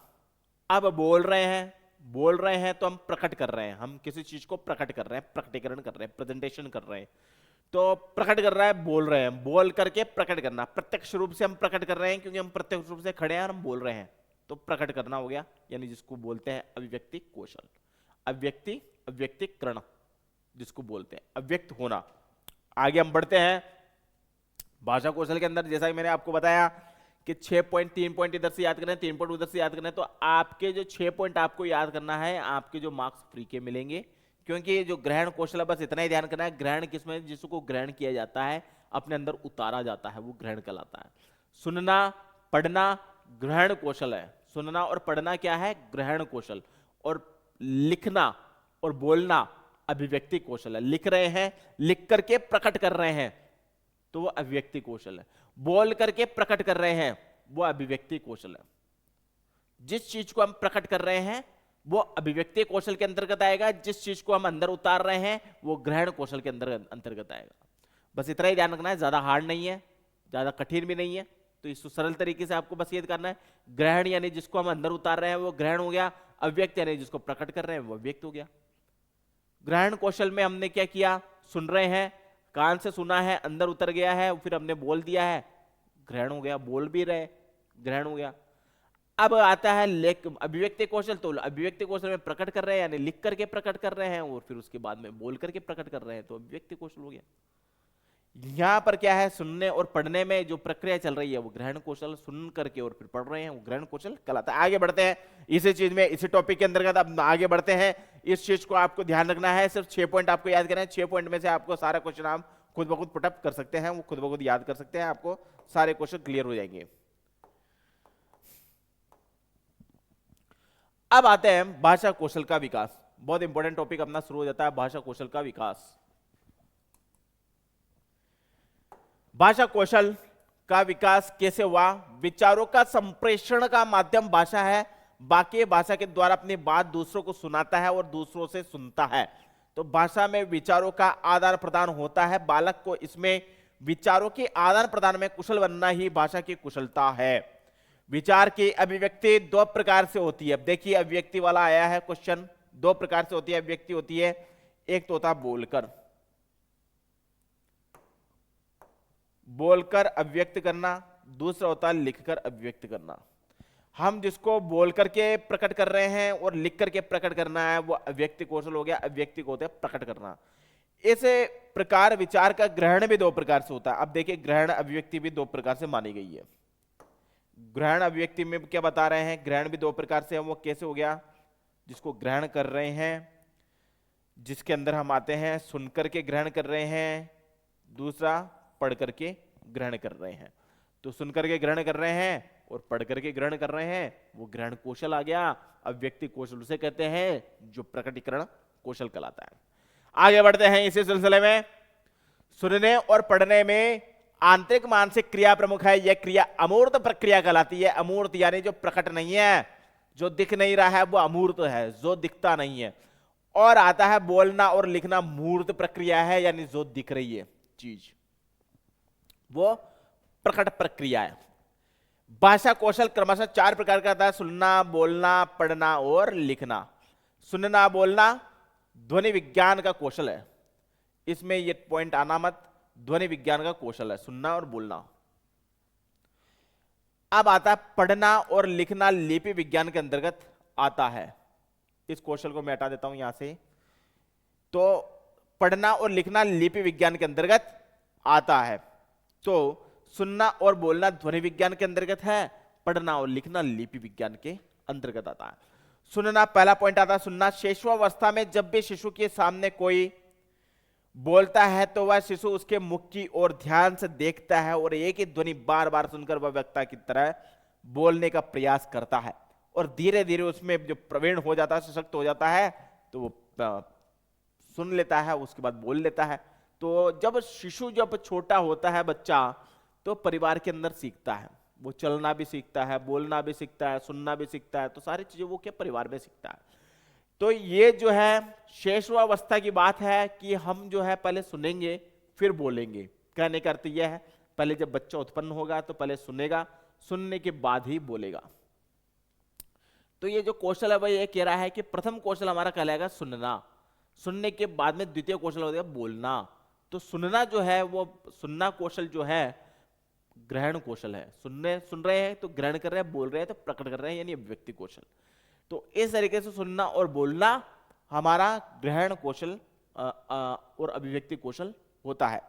अब बोल रहे हैं तो हम प्रकट कर रहे हैं, हम किसी चीज को प्रकट कर रहे हैं, प्रकटीकरण कर रहे हैं, प्रेजेंटेशन कर रहे हैं। तो प्रकट कर रहा है, बोल रहे हैं, बोल करके प्रकट करना, प्रत्यक्ष रूप से हम प्रकट कर रहे हैं, क्योंकि हम प्रत्यक्ष रूप से खड़े हैं और हम बोल रहे हैं, तो प्रकट करना हो गया, यानी जिसको बोलते हैं अभिव्यक्ति कौशल। अभिव्यक्ति, अभिव्यक्तिकरण जिसको बोलते हैं, अव्यक्त होना। आगे हम बढ़ते हैं भाषा कौशल के अंदर। जैसा कि मैंने आपको बताया कि 6 पॉइंट, 3 पॉइंट इधर से याद करना है, 3 पॉइंट उधर से याद करना है। तो आपके जो 6 पॉइंट आपको याद करना है, आपके जो मार्क्स फ्री के मिलेंगे। क्योंकि जो ग्रहण कौशल है, बस इतना ही ध्यान करना है, ग्रहण किसमें, जिसको ग्रहण किया जाता है, अपने अंदर उतारा जाता है, वो ग्रहण कहलाता है। सुनना, पढ़ना ग्रहण कौशल है। सुनना और पढ़ना क्या है, ग्रहण कौशल। और लिखना और बोलना अभिव्यक्ति कौशल है। लिख रहे हैं, लिख करके प्रकट कर रहे हैं, तो वो अभिव्यक्ति कौशल है। बोल करके प्रकट कर रहे हैं, वो अभिव्यक्ति कौशल है। जिस चीज को हम प्रकट कर रहे हैं वो अभिव्यक्ति कौशल के अंतर्गत आएगा, जिस चीज को हम अंदर उतार रहे हैं वो ग्रहण कौशल के अंतर्गत आएगा। बस इतना ही ध्यान रखना है, ज्यादा हार्ड नहीं है, ज्यादा कठिन भी नहीं है। तो इसको सरल तरीके से आपको बस ये करना है, ग्रहण यानी जिसको हम अंदर उतार रहे हैं वो ग्रहण हो गया, अव्यक्त यानी जिसको प्रकट कर रहे हैं वो अव्यक्त हो गया। ग्रहण कौशल में हमने क्या किया, सुन रहे हैं, कान से सुना है, अंदर उतर गया है, फिर हमने बोल दिया है, ग्रहण हो गया। बोल भी रहे, ग्रहण हो गया। अब आता है अभिव्यक्ति कौशल। तो अभिव्यक्ति कौशल में प्रकट कर रहे हैं यानी लिख करके प्रकट कर रहे हैं, और फिर उसके बाद में बोल करके प्रकट कर रहे हैं, तो अभिव्यक्ति कौशल हो गया। यहां पर क्या है, सुनने और पढ़ने में जो प्रक्रिया चल रही है वो ग्रहण कौशल, सुन करके और फिर पढ़ रहे हैं वो ग्रहण कौशल कहलाता है। आगे बढ़ते हैं इसी चीज में, इसी टॉपिक के अंतर्गत अब आगे बढ़ते हैं। इस चीज को आपको ध्यान रखना है, सिर्फ 6 पॉइंट आपको याद करना है। 6 पॉइंट में से आपको सारा क्वेश्चन आप खुद ब खुद पुटअप कर सकते हैं, वो खुद ब खुद याद कर सकते हैं, आपको सारे क्वेश्चन क्लियर हो जाएंगे। अब आते हैं भाषा कौशल का विकास। बहुत इंपॉर्टेंट टॉपिक अपना शुरू हो जाता है, भाषा कौशल का विकास। भाषा कौशल का विकास कैसे हुआ, विचारों का संप्रेषण का माध्यम भाषा है। बाकी भाषा के द्वारा अपनी बात दूसरों को सुनाता है और दूसरों से सुनता है। तो भाषा में विचारों का आदान प्रदान होता है। बालक को इसमें विचारों के आदान प्रदान में कुशल बनना ही भाषा की कुशलता है। विचार की अभिव्यक्ति 2 प्रकार से होती है। अब देखिए अभिव्यक्ति वाला आया है क्वेश्चन, 2 प्रकार से होती है अभिव्यक्ति होती है। एक तो होता है बोलकर, बोलकर अभिव्यक्त करना, दूसरा होता है लिखकर अभिव्यक्त करना। हम जिसको बोल करके प्रकट कर रहे हैं और लिख करके प्रकट करना है वो अभिव्यक्ति कौशल हो गया। अभिव्यक्ति को होता है प्रकट करना। इस प्रकार विचार का ग्रहण भी 2 प्रकार से होता है। अब देखिए ग्रहण अभिव्यक्ति भी 2 प्रकार से मानी गई है। ग्रहण अभिव्यक्ति में क्या बता रहे हैं, ग्रहण भी 2 प्रकार से है। वो कैसे हो गया, जिसको ग्रहण कर रहे हैं, जिसके अंदर हम आते हैं सुन करके ग्रहण कर रहे हैं, दूसरा पढ़ करके ग्रहण कर रहे हैं। तो सुन करके ग्रहण कर रहे हैं और पढ़ करके ग्रहण कर रहे हैं, वो ग्रहण कौशल आ गया। अभिव्यक्ति कौशल उसे कहते हैं जो प्रकटीकरण कौशल कहलाता है। आगे बढ़ते हैं इसी सिलसिले में। सुनने और पढ़ने में आंतरिक मानसिक क्रिया प्रमुख है। यह क्रिया अमूर्त प्रक्रिया कहलाती है। अमूर्त यानी जो प्रकट नहीं है, जो दिख नहीं रहा है, वो अमूर्त है, जो दिखता नहीं है। और आता है बोलना और लिखना मूर्त प्रक्रिया है, यानी जो दिख रही है चीज, वो प्रकट प्रक्रिया है। भाषा कौशल क्रमशः 4 प्रकार का था: सुनना, बोलना, पढ़ना और लिखना। सुनना बोलना ध्वनि विज्ञान का कौशल है। इसमें ये पॉइंट आना मत, ध्वनि विज्ञान का कौशल है सुनना और बोलना। अब आता है पढ़ना और लिखना, लिपि विज्ञान के अंतर्गत आता है। इस कौशल को मैं हटा देता हूं यहां से। तो पढ़ना और लिखना लिपि विज्ञान के अंतर्गत आता है। तो सुनना और बोलना ध्वनि विज्ञान के अंतर्गत है, पढ़ना और लिखना लिपि विज्ञान के अंतर्गत आता है। सुनना, पहला पॉइंट आता है सुनना। शिशुअवस्था में जब भी शिशु के सामने कोई बोलता है तो वह शिशु उसके मुख की ओर ध्यान से देखता है और एक ही ध्वनि बार बार सुनकर वह वक्ता की तरह बोलने का प्रयास करता है, और धीरे धीरे उसमें जो प्रवीण हो जाता है, सशक्त हो जाता है, तो वो सुन लेता है, उसके बाद बोल लेता है। तो जब शिशु जब छोटा होता है बच्चा, तो परिवार के अंदर सीखता है, वो चलना भी सीखता है, बोलना भी सीखता है, सुनना भी सीखता है। तो सारी चीजें वो क्या परिवार में सीखता है। तो ये जो है शैशवावस्था की बात है कि हम जो है पहले सुनेंगे फिर बोलेंगे। कहने का अर्थ यह है पहले जब बच्चा उत्पन्न होगा तो पहले सुनेगा, सुनने के बाद ही बोलेगा। तो ये जो कौशल है वह ये कह रहा है कि प्रथम कौशल हमारा कहलाएगा सुनना, सुनने के बाद में द्वितीय कौशल हो जाएगा बोलना। तो सुनना जो है वो सुनना कौशल जो है ग्रहण कौशल है। सुन रहे हैं तो ग्रहण कर रहे हैं, बोल रहे हैं तो प्रकट कर रहे हैं, यानी अभिव्यक्ति कौशल। तो इस तरीके से सुनना और बोलना हमारा ग्रहण कौशल और अभिव्यक्ति कौशल होता है।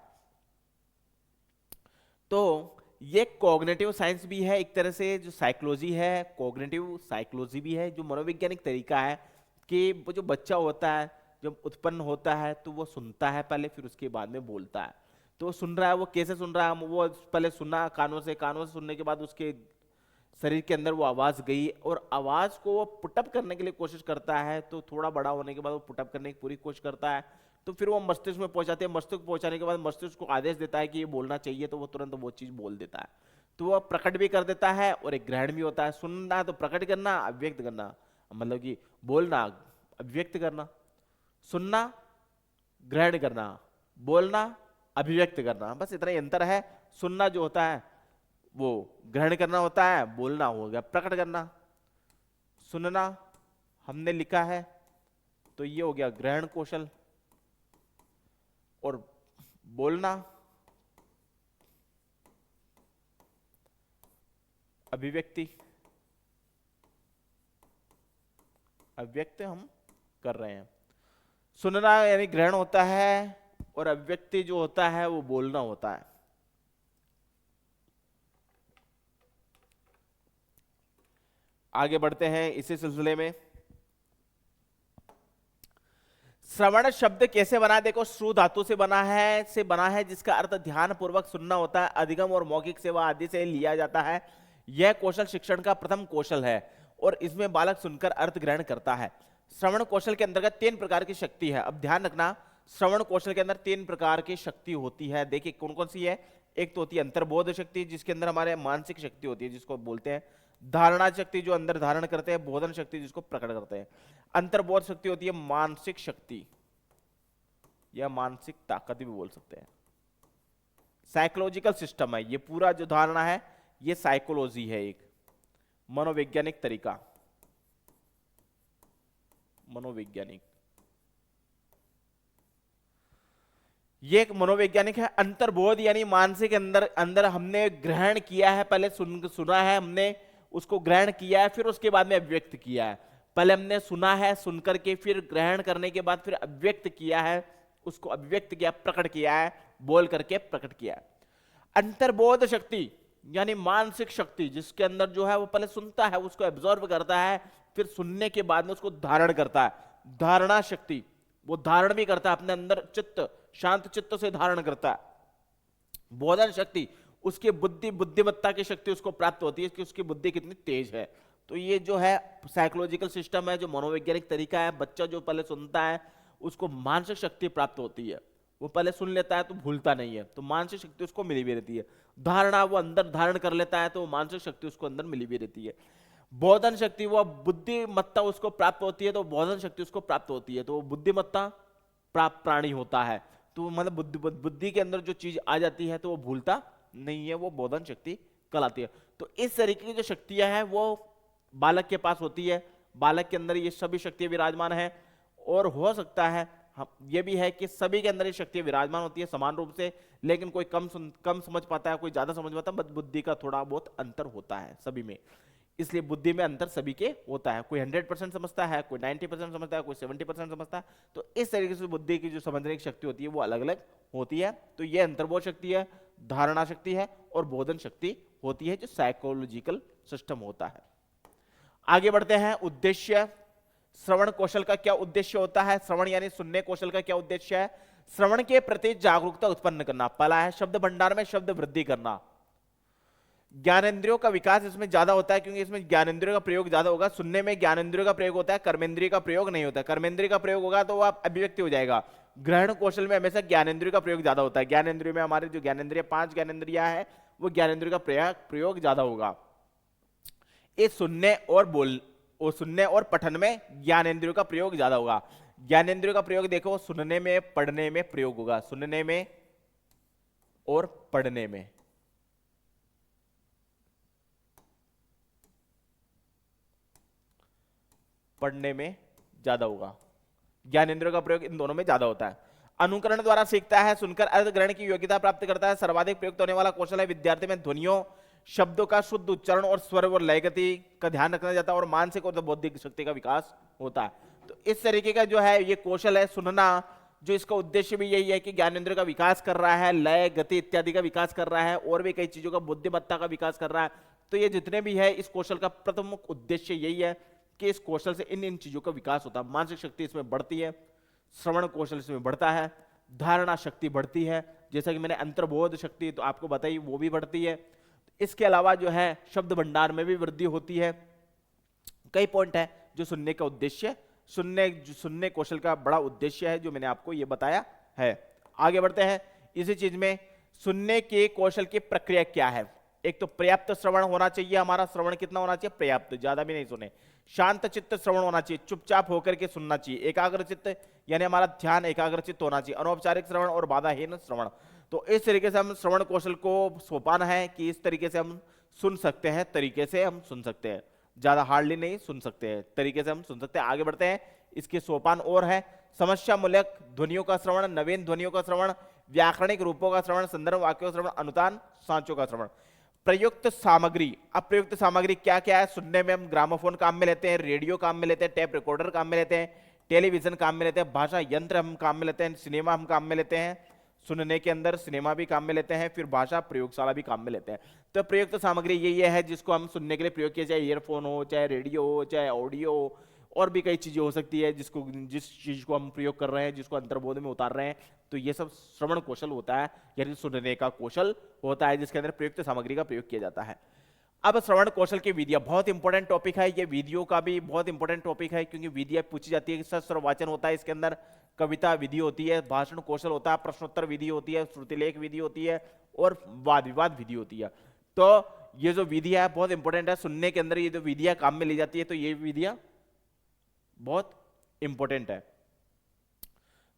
तो ये कॉग्निटिव साइंस भी है एक तरह से, जो साइकोलॉजी है, कॉग्निटिव साइकोलॉजी भी है, जो मनोवैज्ञानिक तरीका है कि वो जो बच्चा होता है जब उत्पन्न होता है तो वो सुनता है पहले, फिर उसके बाद में बोलता है। तो सुन रहा है, वो कैसे सुन रहा है, वो पहले सुना कानों से सुनने के बाद उसके शरीर के अंदर वो आवाज गई, और आवाज को वो पुटअप करने के लिए कोशिश करता है। तो थोड़ा बड़ा होने के बाद वो पुटअप करने की पूरी कोशिश करता है। तो फिर वो मस्तिष्क में पहुंचाते हैं, मस्तिष्क पहुंचाने के बाद मस्तिष्क को आदेश देता है कि ये बोलना चाहिए, तो वो तुरंत वो चीज बोल देता है। तो वो प्रकट भी कर देता है और एक ग्रहण भी होता है। सुनना तो प्रकट करना, अभिव्यक्त करना, मतलब कि बोलना अभिव्यक्त करना, सुनना ग्रहण करना, बोलना अभिव्यक्त करना, बस इतना ही अंतर है। सुनना जो होता है वो ग्रहण करना होता है, बोलना हो गया प्रकट करना। सुनना हमने लिखा है तो ये हो गया ग्रहण कौशल, और बोलना अभिव्यक्ति, अभिव्यक्त हम कर रहे हैं। सुनना यानी ग्रहण होता है और अभिव्यक्ति जो होता है वो बोलना होता है। आगे बढ़ते हैं इसी सिलसिले में। श्रवण शब्द कैसे बना, देखो श्रु धातु से बना है जिसका अर्थ ध्यान पूर्वक सुनना होता है। अधिगम और मौखिक सेवा आदि से लिया जाता है। यह कौशल शिक्षण का प्रथम कौशल है और इसमें बालक सुनकर अर्थ ग्रहण करता है। श्रवण कौशल के अंतर्गत 3 प्रकार की शक्ति है। अब ध्यान रखना, श्रवण कौशल के अंदर 3 प्रकार की शक्ति होती है। देखिए कौन कौन सी है। एक तो होती है अंतर्बोध शक्ति, जिसके अंदर हमारे मानसिक शक्ति होती है, जिसको बोलते हैं धारणा शक्ति, जो अंदर धारण करते हैं। बोधन शक्ति जिसको प्रकट करते हैं। अंतर्बोध शक्ति होती है मानसिक शक्ति या मानसिक ताकत भी बोल सकते हैं। साइकोलॉजिकल सिस्टम है ये पूरा, जो धारणा है ये साइकोलॉजी है, एक मनोवैज्ञानिक तरीका, मनोवैज्ञानिक, ये एक मनोवैज्ञानिक है। अंतर्बोध यानी मानसिक अंदर हमने ग्रहण किया है, पहले सुना है हमने, उसको ग्रहण किया है, फिर उसके बाद में अभिव्यक्त किया है। पहले हमने सुना है, सुनकर के फिर ग्रहण करने के बाद फिर अभिव्यक्त किया है, उसको अभिव्यक्त किया, प्रकट किया है, बोल करके प्रकट किया है। अंतर्बोध शक्ति यानी मानसिक शक्ति, जिसके अंदर जो है वो पहले सुनता है, उसको एब्जॉर्ब करता है, फिर सुनने के बाद में उसको धारण करता है। धारणा शक्ति, वो धारण भी करता है अपने अंदर, चित्त शांत चित्त से धारण करता है। बोधन शक्ति, उसकी बुद्धिमत्ता की शक्ति उसको प्राप्त होती है कि उसकी बुद्धि कितनी तेज है। तो ये जो है साइकोलॉजिकल सिस्टम है, जो मनोवैज्ञानिक तरीका है, बच्चा जो पहले सुनता है उसको मानसिक शक्ति प्राप्त होती है। वो पहले सुन लेता है तो भूलता नहीं है, तो मानसिक शक्ति उसको मिली भी रहती है। धारणा वो अंदर धारण कर लेता है तो मानसिक शक्ति उसको अंदर मिली भी रहती है। बोधन शक्ति, वो बुद्धिमत्ता उसको प्राप्त होती है तो बोधन शक्ति उसको प्राप्त होती है, तो वो बुद्धिमत्ता प्राप्त प्राणी होता है। तो मतलब बुद्धि के अंदर जो चीज आ जाती है तो वो भूलता नहीं है, वो बोधन शक्ति कहलाती है। तो इस तरीके की जो शक्तियां हैं वो बालक के पास होती है, बालक के अंदर ये सभी शक्तियां विराजमान है। और हो सकता है ये भी है कि सभी के अंदर ये शक्तियां विराजमान होती है समान रूप से, लेकिन कोई कम समझ पाता है, कोई ज्यादा समझ पाता है, बुद्धि का थोड़ा बहुत अंतर होता है सभी में। इसलिए बुद्धि में अंतर सभी के होता है, कोई 100% समझता है, कोई 90% समझता है, कोई 70% समझता है। तो इस तरीके से बुद्धि की जो समझने की शक्ति होती है वो अलग अलग होती है। तो ये अंतर्बोध शक्ति है, धारणा शक्ति है और बोधन शक्ति होती है, जो साइकोलॉजिकल सिस्टम होता है। आगे बढ़ते हैं। उद्देश्य श्रवण कौशल का क्या उद्देश्य होता है? श्रवण यानी सुनने कौशल का क्या उद्देश्य है? श्रवण के प्रति जागरूकता उत्पन्न करना। पहला है शब्द भंडार में शब्द वृद्धि करना। ज्ञानेंद्रियों का विकास इसमें ज्यादा होता है क्योंकि इसमें ज्ञानेंद्रियों का प्रयोग ज्यादा होगा। सुनने में ज्ञानेंद्रियों का प्रयोग होता है, कर्मेंद्रिय का प्रयोग नहीं होता। कर्मेंद्रिय का प्रयोग होगा तो आप अभिव्यक्ति हो जाएगा। ग्रहण कौशल में हमेशा ज्ञानेंद्रिय का प्रयोग ज्यादा होता है। ज्ञानेंद्रिय में हमारे जो ज्ञानेंद्रिय 5 ज्ञानेंद्रियां है वो ज्ञानेंद्रिय का प्रयोग ज्यादा होगा। ये सुनने और पठन में ज्ञानेंद्रियों का प्रयोग ज्यादा होगा। ज्ञानेंद्रियों का प्रयोग देखो, सुनने में पढ़ने में प्रयोग होगा, सुनने में और पढ़ने में। पढ़ने में ज्यादा होगा, ज्ञानेंद्रियों का प्रयोग इन दोनों में ज्यादा होता है। अनुकरण द्वारा सीखता है, सुनकर अर्थ ग्रहण की योग्यता प्राप्त करता है। सर्वाधिक प्रयुक्त होने वाला कौशल है विद्यार्थी में ध्वनियों, शब्दों का शुद्ध उच्चारण और स्वर और लय गति का ध्यान रखना जाता है और मानसिक और बौद्धिक शक्ति का विकास होता है। तो इस तरीके का जो है ये कौशल है सुनना, जो इसका उद्देश्य भी यही है कि ज्ञानेंद्र का विकास कर रहा है, लय गति इत्यादि का विकास कर रहा है और भी कई चीजों का बुद्धिमत्ता का विकास कर रहा है। तो ये जितने भी है इस कौशल का प्रथम उद्देश्य यही है कि इस कौशल से इन चीजों का विकास होता है। मानसिक शक्ति इसमें बढ़ती है, श्रवण कौशल इसमें बढ़ता है, धारणा शक्ति बढ़ती है, जैसा कि मैंने अंतर्बोध शक्ति तो आपको बताई वो भी बढ़ती है। इसके अलावा जो है शब्द भंडार में भी वृद्धि होती है। कई पॉइंट है जो सुनने का उद्देश्य, सुनने कौशल का बड़ा उद्देश्य है जो मैंने आपको ये बताया है। आगे बढ़ते हैं। इसी चीज में सुनने के कौशल की प्रक्रिया क्या है? एक तो पर्याप्त श्रवण होना चाहिए, हमारा श्रवण कितना होना चाहिए? पर्याप्त, ज्यादा भी नहीं सुने। शांत चित्त श्रवण होना चाहिए, चुपचाप होकर के सुनना चाहिए। एकाग्र चित्त यानी हमारा ध्यान एकाग्र चित्त होना चाहिए। अनौपचारिक श्रवण और बाधाहीन श्रवण। तो इस तरीके से हम श्रवण कौशल को सोपान है कि इस तरीके से हम सुन सकते हैं, तरीके से हम सुन सकते हैं, ज्यादा हार्डली नहीं सुन सकते हैं, तरीके से हम सुन सकते हैं। आगे बढ़ते हैं। इसके सोपान और है। समस्या मूलक ध्वनियों का श्रवण, नवीन ध्वनियों का श्रवण, व्याकरणिक रूपों का श्रवण, संदर्भ वाक्यों का श्रवण, अनुतान सांचों का श्रवण। प्रयुक्त सामग्री। अब प्रयुक्त सामग्री क्या क्या है? सुनने में हम ग्रामोफोन काम में लेते हैं, रेडियो काम में लेते हैं, टेप रिकॉर्डर काम में लेते हैं, टेलीविजन काम में लेते हैं, भाषा यंत्र हम काम में लेते हैं, सिनेमा हम काम में लेते हैं। सुनने के अंदर सिनेमा भी काम में लेते हैं, फिर भाषा प्रयोगशाला भी काम में लेते हैं। तो प्रयुक्त सामग्री यही है जिसको हम सुनने के लिए प्रयोग किया, चाहे ईयरफोन हो, चाहे रेडियो हो, चाहे ऑडियो हो, और भी कई चीजें हो सकती है जिस चीज को हम प्रयोग कर रहे हैं, जिसको अंतर्बोध में उतार रहे हैं। तो ये सब श्रवण कौशल होता है, यानी सुनने का कौशल होता है जिसके अंदर प्रयुक्त सामग्री का प्रयोग किया जाता है। अब श्रवण कौशल की विधियां, बहुत इंपॉर्टेंट टॉपिक है ये, विधियों का भी बहुत इंपॉर्टेंट टॉपिक है क्योंकि विधियां पूछी जाती है। सस्वर वाचन होता है इसके अंदर, कविता विधि होती है, भाषण कौशल होता है, प्रश्नोत्तर विधि होती है, श्रुतिलेख विधि होती है और वाद विवाद विधि होती है। तो ये जो विधियां है बहुत इंपॉर्टेंट है। सुनने के अंदर ये जो विधियां काम में ली जाती है तो ये विधियां बहुत इंपॉर्टेंट है।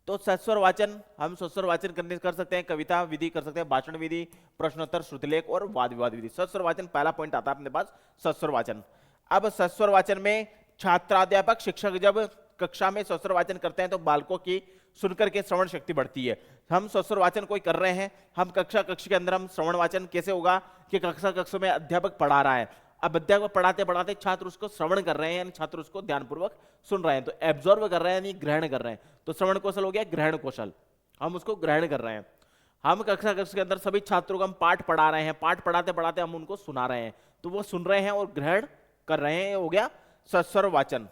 तो सस्वर वाचन, हम सस्वर वाचन कर सकते हैं, कविता विधि कर सकते हैं, भाषण विधि, प्रश्नोत्तर, श्रुतिलेख और वाद विवाद विधि। सस्वर वाचन पहला पॉइंट आता है अपने पास, सस्वर वाचन। अब सस्वर वाचन में छात्राध्यापक शिक्षक जब कक्षा में सस्वर वाचन करते हैं तो बालकों की सुनकर के श्रवण शक्ति बढ़ती है। हम सस्वर वाचन कोई कर रहे हैं, हम कक्षा के अंदर हम श्रवण वाचन कैसे होगा कि कक्षा में अध्यापक पढ़ा रहा है, अब अध्यापक पढ़ाते पढ़ाते छात्र उसको श्रवण कर रहे हैं, यानी छात्र उसको ध्यानपूर्वक सुन रहे हैं, तो एब्जॉर्व कर रहे हैं यानी ग्रहण कर रहे हैं। तो श्रवण कौशल हो गया ग्रहण कौशल, हम उसको ग्रहण कर रहे हैं। हम कक्षा के अंदर सभी छात्रों को हम पाठ पढ़ा रहे हैं, पाठ पढ़ाते पढ़ाते हम उनको सुना रहे हैं, तो वो सुन रहे हैं और ग्रहण कर रहे हैं, हो गया सस्वर वाचन।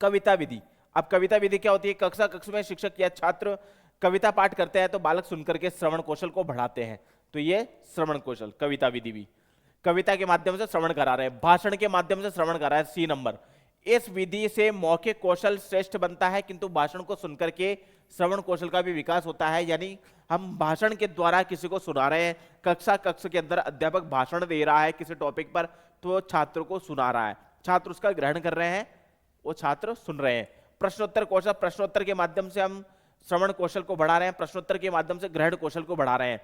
कविता विधि, अब कविता विधि क्या होती है? कक्षा में शिक्षक या छात्र कविता पाठ करते हैं तो बालक सुनकर के श्रवण कौशल को बढ़ाते हैं। तो ये श्रवण कौशल। कविता विधि भी कविता के माध्यम से श्रवण करा रहे हैं, भाषण के माध्यम से श्रवण करा है, सी नंबर। इस विधि से मौखिक कौशल श्रेष्ठ बनता है, किंतु भाषण को सुनकर के श्रवण कौशल का भी विकास होता है। यानी हम भाषण के द्वारा किसी को सुना रहे हैं, कक्ष के अंदर अध्यापक भाषण दे रहा है किसी टॉपिक पर, तो छात्र को सुना रहा है, छात्र उसका ग्रहण कर रहे हैं, वो छात्र सुन रहे हैं। प्रश्नोत्तर कौशल, प्रश्नोत्तर के माध्यम से हम श्रवण कौशल को बढ़ा रहे हैं, प्रश्नोत्तर के माध्यम से ग्रहण कौशल को बढ़ा रहे हैं।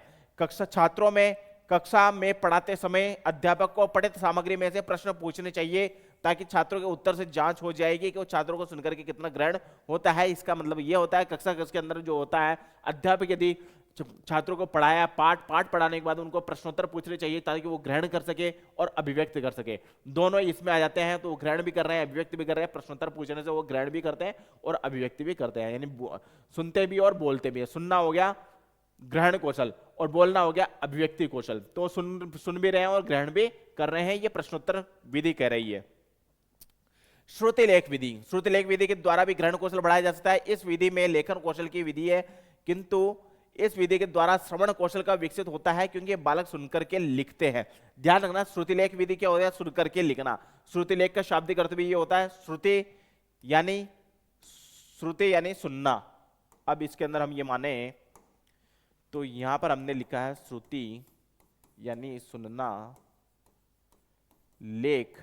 कक्षा में पढ़ाते समय अध्यापक को पठित सामग्री में से प्रश्न पूछने चाहिए, ताकि छात्रों के उत्तर से जांच हो जाएगी कि वो छात्रों को सुनकर के कितना ग्रहण होता है। इसका मतलब ये होता है कक्षा के अंदर जो होता है, अध्यापक यदि छात्रों को पढ़ाया, पाठ पढ़ाने के बाद उनको प्रश्नोत्तर पूछने चाहिए, ताकि वो ग्रहण कर सके और अभिव्यक्त कर सके। दोनों इसमें आ जाते हैं, तो वो ग्रहण भी कर रहे हैं, अभिव्यक्त भी कर रहे हैं। प्रश्नोत्तर पूछने से वो ग्रहण भी करते हैं और अभिव्यक्ति भी करते हैं, यानी सुनते भी और बोलते भी। सुनना हो गया ग्रहण कौशल और बोलना हो गया अभिव्यक्ति कौशल। तो सुन भी रहे हैं और ग्रहण भी कर रहे हैं, ये प्रश्नोत्तर विधि कह रही है। श्रुतिलेख विधि, श्रुतिलेख विधि के द्वारा भी ग्रहण कौशल बढ़ाया जा सकता है। इस विधि में लेखन कौशल की विधि है, किंतु इस विधि के द्वारा श्रवण कौशल का विकसित होता है, क्योंकि बालक सुनकर के लिखते हैं। ध्यान रखना, श्रुतिलेख विधि क्या होता है? सुनकर के लिखना। श्रुतिलेख का शाब्दिक अर्थ भी ये होता है, श्रुति यानी सुनना। अब इसके अंदर हम ये माने तो यहां पर हमने लिखा है श्रुति यानी सुनना, लेख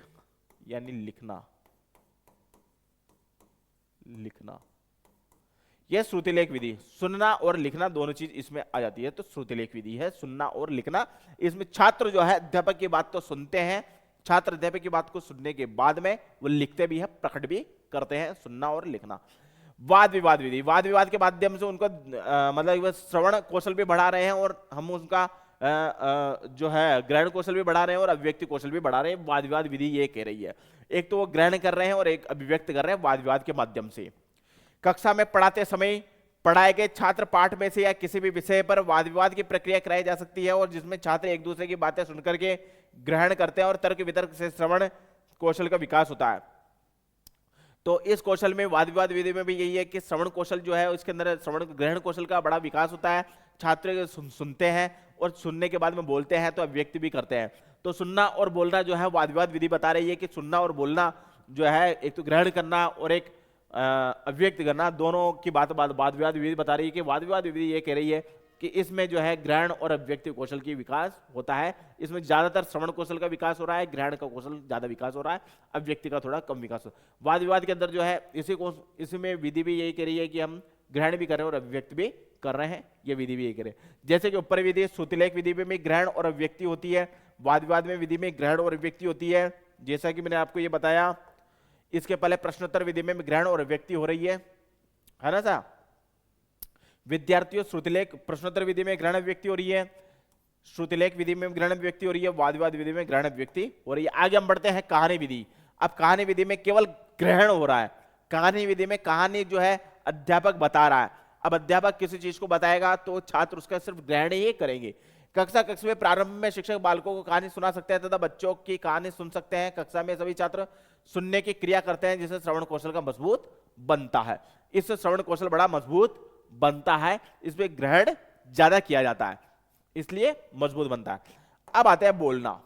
यानी लिखना, यह श्रुतिलेख विधि। सुनना और लिखना दोनों चीज इसमें आ जाती है, तो श्रुतिलेख विधि है सुनना और लिखना। इसमें छात्र जो है अध्यापक की बात तो सुनते हैं, छात्र अध्यापक की बात को सुनने के बाद में वो लिखते भी है, प्रकट भी करते हैं, सुनना और लिखना। वाद विवाद विधि, वाद विवाद के माध्यम से उनको मतलब श्रवण कौशल भी बढ़ा रहे हैं और हम उनका जो है ग्रहण कौशल भी बढ़ा रहे हैं और अभिव्यक्ति कौशल भी बढ़ा रहे हैं। वाद विवाद विधि ये कह रही है, एक तो वो ग्रहण कर रहे हैं और एक अभिव्यक्त कर रहे हैं वाद विवाद के माध्यम से। कक्षा में पढ़ाते समय पढ़ाए गए छात्र पाठ में से या किसी भी विषय पर वाद विवाद की प्रक्रिया कराई जा सकती है, और जिसमें छात्र एक दूसरे की बातें सुनकर के ग्रहण करते हैं और तर्क वितर्क से श्रवण कौशल का विकास होता है। तो इस कौशल में वाद विवाद विधि में भी यही है कि श्रवण कौशल जो है उसके अंदर श्रवण ग्रहण कौशल का बड़ा विकास होता है। छात्र सुनते हैं और सुनने के बाद में बोलते हैं, तो अभिव्यक्ति भी करते हैं। तो सुनना और बोलना जो है वाद विवाद विधि बता रही है कि सुनना और बोलना जो है, एक तो ग्रहण करना और एक अभिव्यक्त करना, दोनों की बात वाद विवाद विधि बता रही है कि वाद विवाद विधि ये कह रही है कि इसमें जो है ग्रहण और अभिव्यक्ति कौशल की विकास होता है। इसमें ज्यादातर श्रवण कौशल का विकास हो रहा है, ग्रहण का कौशल ज्यादा विकास हो रहा है, अभिव्यक्ति का थोड़ा कम विकास हो रहा है। वाद विवाद के अंदर जो है इसमें विधि भी यही कह रही है कि हम ग्रहण भी कर रहे हैं और अभिव्यक्ति भी कर रहे हैं, ये विधि भी यही करे। जैसे कि ऊपर विधि श्रुतिलेख विधि में ग्रहण और अभिव्यक्ति होती है, वाद विवाद में विधि में ग्रहण और अभिव्यक्ति होती है। जैसा कि मैंने आपको ये बताया, इसके पहले प्रश्नोत्तर विधि में ग्रहण और अभिव्यक्ति हो रही है ना सा विद्यार्थियों। श्रुतिलेख प्रश्नोत्तर विधि में ग्रहण अभिव्यक्ति हो रही है, श्रुतिलेख विधि में ग्रहण अभिव्यक्ति हो रही है, वाद विवाद विधि में ग्रहण अभिव्यक्ति हो रही है। आगे हम बढ़ते हैं कहानी विधि। अब कहानी विधि में केवल ग्रहण हो रहा है। कहानी विधि में कहानी जो है अध्यापक बता रहा है। अब अध्यापक किसी चीज को बताएगा तो छात्र उसका सिर्फ ग्रहण ही करेंगे। कक्षा में प्रारंभ में शिक्षक बालकों को कहानी सुना सकते हैं तथा बच्चों की कहानी सुन सकते हैं। कक्षा में सभी छात्र सुनने की क्रिया करते हैं, जिससे श्रवण कौशल का मजबूत बनता है। इससे श्रवण कौशल बड़ा मजबूत बनता है, इसमें ग्रहण ज्यादा किया जाता है, इसलिए मजबूत बनता है। अब आते हैं बोलना।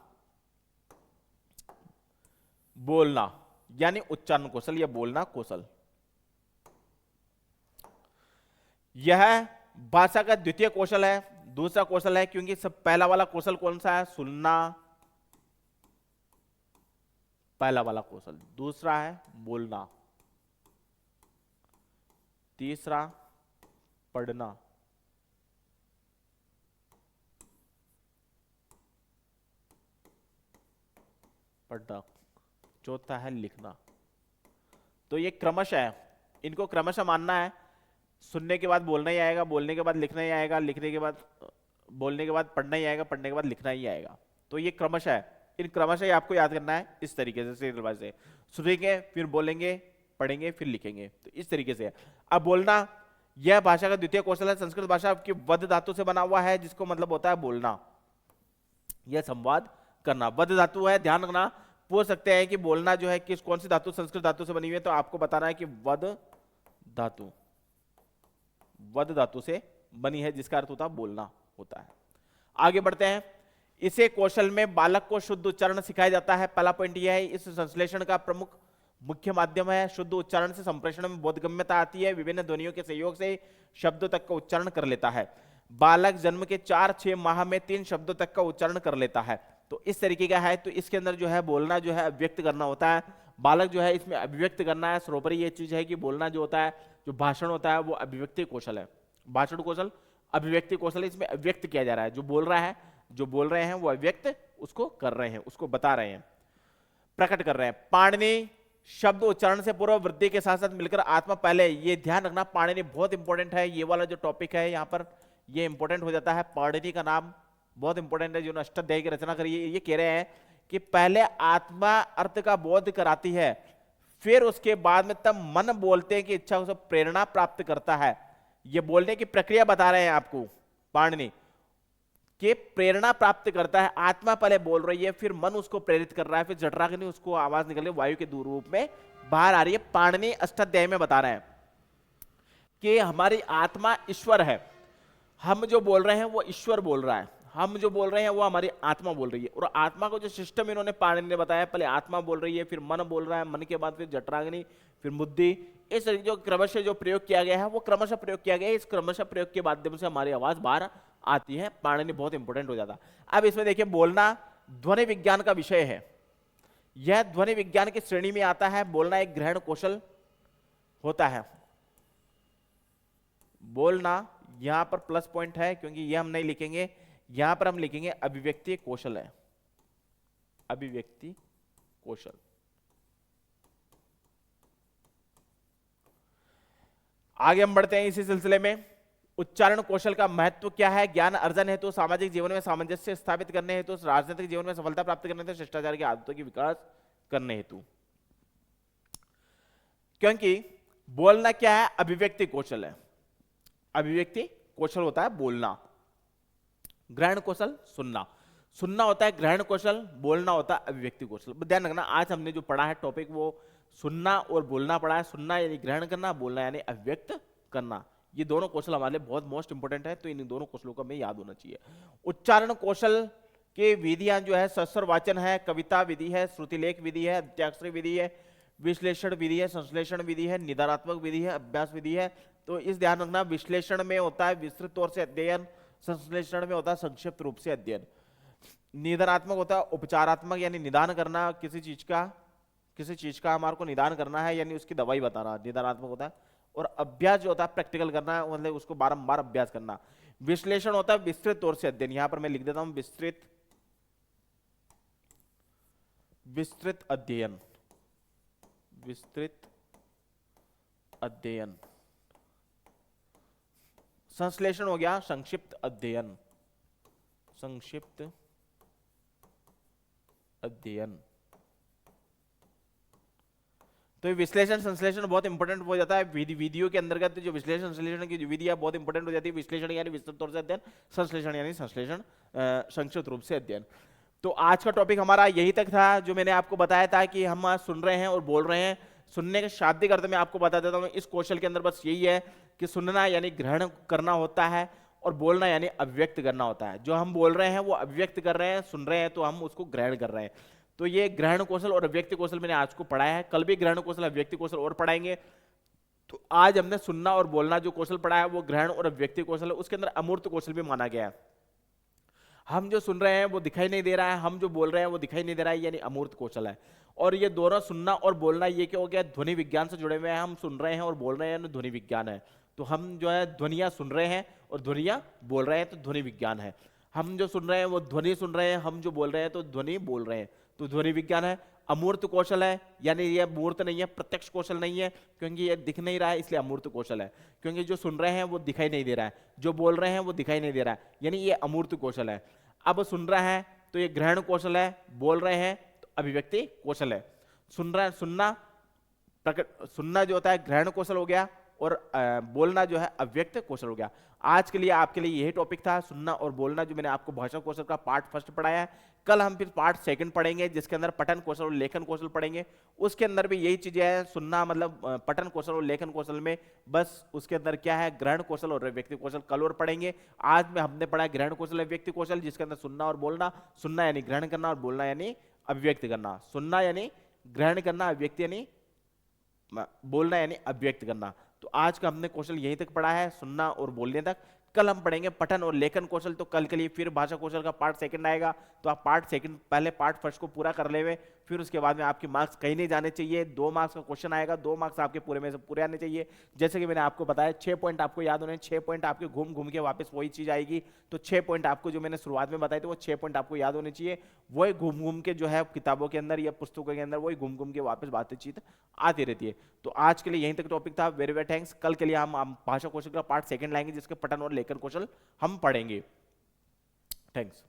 बोलना यानी उच्चारण कौशल या बोलना कौशल। यह भाषा का द्वितीय कौशल है, दूसरा कौशल है, क्योंकि सब पहला वाला कौशल कौन सा है? सुनना, पहला वाला कौशल। दूसरा है बोलना, तीसरा पढ़ना, चौथा है लिखना। तो ये क्रमशः, इनको क्रमशः मानना है। सुनने के बाद बोलना ही आएगा, बोलने के बाद लिखना ही आएगा, लिखने के बाद बोलने के बाद पढ़ना ही आएगा, पढ़ने के बाद लिखना ही आएगा। तो ये क्रमशः है, इन क्रमशः आपको याद करना है इस तरीके से सुनेंगे, फिर बोलेंगे, पढ़ेंगे, फिर लिखेंगे, तो इस तरीके से। अब बोलना, यह भाषा का द्वितीय कौशल है। संस्कृत भाषा की वध धातु से बना हुआ है, जिसको मतलब होता है बोलना, यह संवाद करना। वध धातु है, ध्यान रखना। पूछ सकते हैं कि बोलना जो है किस कौन सी धातु संस्कृत धातु से बनी हुई है, तो आपको बताना है कि वध धातु, वध धातु से बनी है, जिसका अर्थ होता है बोलना होता है। आगे बढ़ते हैं। इसे कौशल में बालक को शुद्ध उच्चारण सिखाया जाता है। पहला पॉइंट यह है, इस संश्लेषण का प्रमुख मुख्य माध्यम है। शुद्ध उच्चारण से संप्रेषण में बोधगम्यता आती है, विभिन्न ध्वनियों के सहयोग से शब्दों तक का उच्चारण कर लेता है। बालक जन्म के 4-6 माह में 3 शब्दों तक का उच्चारण कर लेता है। तो इस तरीके का है। तो इसके अंदर जो है बोलना जो है अभिव्यक्त करना होता है। बालक जो है इसमें अभिव्यक्त करना है। सर्वोपरि ये चीज है कि बोलना जो होता है, जो भाषण होता है, वो अभिव्यक्ति कौशल है। भाषण कौशल, अभिव्यक्ति कौशल, इसमें अभिव्यक्त किया जा रहा है। जो बोल रहा है, जो बोल रहे हैं वो अभिव्यक्त उसको कर रहे हैं, उसको बता रहे हैं, प्रकट कर रहे हैं। पाणिनि शब्द उच्चारण से पूर्व वृद्धि के साथ साथ मिलकर आत्मा पहले, ये ध्यान रखना, पाणिनि बहुत इंपॉर्टेंट है। ये वाला जो टॉपिक है यहाँ पर ये इंपॉर्टेंट हो जाता है। पाणिनि का नाम बहुत इंपॉर्टेंट है, जिन्होंने अष्टाध्यायी की रचना करी है। ये कह रहे हैं कि पहले आत्मा अर्थ का बोध कराती है, फिर उसके बाद में तब मन बोलते हैं कि इच्छा से प्रेरणा प्राप्त करता है। ये बोलने की प्रक्रिया बता रहे हैं आपको पाणिनि, कि प्रेरणा प्राप्त करता है। आत्मा पहले बोल रही है, फिर मन उसको प्रेरित कर रहा है, फिर जठराग्नि उसको आवाज निकल वायु के रूप में बाहर आ रही है। पाणिनि अष्टाध्यायी में बता रहे हैं कि हमारी आत्मा ईश्वर है। हम जो बोल रहे हैं वो ईश्वर बोल रहा है, हम जो बोल रहे हैं वो हमारी आत्मा बोल रही है। और आत्मा को जो सिस्टम इन्होंने पाणिनि ने बताया, पहले आत्मा बोल रही है, फिर मन बोल रहा है, मन के बाद फिर जठराग्नि, फिर बुद्धि। इस जो क्रमशः जो प्रयोग किया गया है वो क्रमशः प्रयोग किया गया है। इस क्रमशः प्रयोग के माध्यम से हमारी आवाज बाहर आती है। पाणिनि बहुत इंपॉर्टेंट हो जाता है। अब इसमें देखिए, बोलना ध्वनि विज्ञान का विषय है। यह ध्वनि विज्ञान की श्रेणी में आता है। बोलना एक ग्रहण कौशल होता है। बोलना यहां पर प्लस पॉइंट है, क्योंकि यह हम नहीं लिखेंगे, यहां पर हम लिखेंगे अभिव्यक्ति कौशल है। अभिव्यक्ति कौशल। आगे हम बढ़ते हैं इसी सिलसिले में। उच्चारण कौशल का महत्व क्या है? ज्ञान अर्जन हेतु, सामाजिक जीवन में सामंजस्य स्थापित करने हेतु, राजनीतिक जीवन में सफलता प्राप्त करने हेतु, शिष्टाचार की आदतों की विकास करने हेतु। क्योंकि बोलना क्या है? अभिव्यक्ति कौशल है। अभिव्यक्ति कौशल होता है बोलना। ग्रहण कौशल सुनना, सुनना होता है ग्रहण कौशल, बोलना होता है अभिव्यक्ति कौशल। ध्यान रखना, आज हमने जो पढ़ा है टॉपिक वो सुनना और बोलना पढ़ा है। सुनना यानी ग्रहण करना, बोलना यानी अभिव्यक्त करना। ये दोनों कौशल हमारे लिए बहुत मोस्ट इंपोर्टेंट है, तो इन दोनों कौशलों का हमें याद होना चाहिए। उच्चारण कौशल के विधियां जो है, सस्वर वाचन है, कविता विधि है, श्रुतिलेख विधि है, अंत्याक्षरी विधि है, विश्लेषण विधि है, संश्लेषण विधि है, निदानात्मक विधि है, अभ्यास विधि है। तो इस ध्यान रखना, विश्लेषण में होता है विस्तृत तौर से अध्ययन, संश्लेषण में होता है संक्षिप्त रूप से अध्ययन, निदानात्मक होता है उपचारात्मक यानी निदान करना, किसी चीज का हमारे को निदान करना है यानी उसकी दवाई बताना, निदानात्मक होता है। और अभ्यास जो होता है प्रैक्टिकल करना, मतलब उसको बारंबार अभ्यास करना। विश्लेषण होता है विस्तृत तौर से अध्ययन, यहां पर मैं लिख देता हूं विस्तृत अध्ययन, विस्तृत अध्ययन। संश्लेषण हो गया संक्षिप्त अध्ययन, संक्षिप्त अध्ययन। तो विश्लेषण संश्लेषण बहुत इंपॉर्टेंट हो जाता है विधियों के अंतर्गत। जो विश्लेषण संश्लेषण की विधि है बहुत इंपॉर्टेंट हो जाती है। विश्लेषण यानी विस्तृत तौर से अध्ययन, संश्लेषण यानी संश्लेषण संक्षिप्त रूप से अध्ययन। तो आज का टॉपिक हमारा यही तक था, जो मैंने आपको बताया था कि हम आज सुन रहे हैं और बोल रहे हैं। सुनने के शाब्दिक अर्थ में आपको बता देता हूं, इस कौशल के अंदर बस यही है कि सुनना यानी ग्रहण करना होता है और बोलना यानी अभिव्यक्त करना होता है। जो हम बोल रहे हैं वो अभिव्यक्त कर रहे हैं, सुन रहे हैं तो हम उसको ग्रहण कर रहे हैं। तो ये ग्रहण कौशल और अभिव्यक्ति कौशल मैंने आज को पढ़ाया है। कल भी ग्रहण कौशल अभिव्यक्ति कौशल और पढ़ाएंगे। तो आज हमने सुनना और बोलना जो कौशल पढ़ा है वो ग्रहण और अभिव्यक्ति कौशल है। उसके अंदर अमूर्त कौशल भी माना गया है। हम जो सुन रहे हैं वो दिखाई नहीं दे रहा है, हम जो बोल रहे हैं वो दिखाई नहीं दे रहा है, यानी अमूर्त कौशल है। और ये दोनों सुनना और बोलना ये क्या हो गया? ध्वनि विज्ञान से जुड़े हुए हैं। हम सुन रहे हैं और बोल रहे हैं, ध्वनि विज्ञान है। तो हम जो है ध्वनियां सुन रहे हैं और ध्वनियां बोल रहे हैं, तो ध्वनि विज्ञान है। हम जो सुन रहे हैं वो ध्वनि सुन रहे हैं, हम जो बोल रहे हैं तो ध्वनि बोल रहे हैं, तो ध्वनि विज्ञान है। अमूर्त कौशल है, यानी ये मूर्त नहीं है, प्रत्यक्ष कौशल नहीं है, क्योंकि ये दिख नहीं रहा है इसलिए अमूर्त कौशल है। क्योंकि जो सुन रहे हैं वो दिखाई नहीं दे रहा है, जो बोल रहे हैं वो दिखाई नहीं दे रहा है, यानी ये अमूर्त कौशल है। अब सुन रहा है तो ये ग्रहण कौशल है, बोल रहे हैं तो अभिव्यक्ति कौशल है। सुनना जो होता है ग्रहण कौशल हो गया, और बोलना जो है अव्यक्त कौशल हो गया। आज के लिए आपके लिए यही टॉपिक था, सुनना और बोलना, जो मैंने आपको भाषा कौशल का पार्ट फर्स्ट पढ़ाया है। कल हम फिर पार्ट सेकंड पढ़ेंगे जिसके अंदर पठन कौशल और लेखन कौशल पढ़ेंगे। उसके अंदर भी यही चीजें हैं, सुनना मतलब पठन कौशल और लेखन कौशल में बस उसके अंदर क्या है, ग्रहण कौशल और व्यक्ति कौशल कल और पढ़ेंगे। आज में हमने पढ़ा ग्रहण कौशल व्यक्ति कौशल, जिसके अंदर सुनना और बोलना, सुनना यानी ग्रहण करना और बोलना यानी अभिव्यक्त करना, सुनना यानी ग्रहण करना, अभिव्यक्ति यानी बोलना यानी अभिव्यक्त करना। तो आज का हमने कौशल यहीं तक पढ़ा है, सुनना और बोलने तक। कल हम पढ़ेंगे पठन और लेखन कौशल। तो कल के लिए फिर भाषा कौशल का पार्ट सेकंड आएगा, तो आप पार्ट सेकंड पहले पार्ट फर्स्ट को पूरा कर ले हुए, फिर उसके बाद में आपके मार्क्स कहीं नहीं जाने चाहिए। 2 मार्क्स का क्वेश्चन आएगा, 2 मार्क्स आपके पूरे में से पूरे आने चाहिए। जैसे कि मैंने आपको बताया 6 पॉइंट आपको याद होने, 6 पॉइंट आपके घूम घूम के वापस वही चीज आएगी। तो 6 पॉइंट आपको जो मैंने शुरुआत में बताए थे वो 6 पॉइंट आपको याद होने चाहिए। वही घूम घूम के जो है किताबों के अंदर या पुस्तकों के अंदर वही घूम घूम के वापस बातचीत आती रहती है। तो आज के लिए यहीं तक टॉपिक था। Very very thanks. कल के लिए हम भाषा कौशल का पार्ट सेकंड लाएंगे जिसके पठन और लेखन कौशल हम पढ़ेंगे। थैंक्स।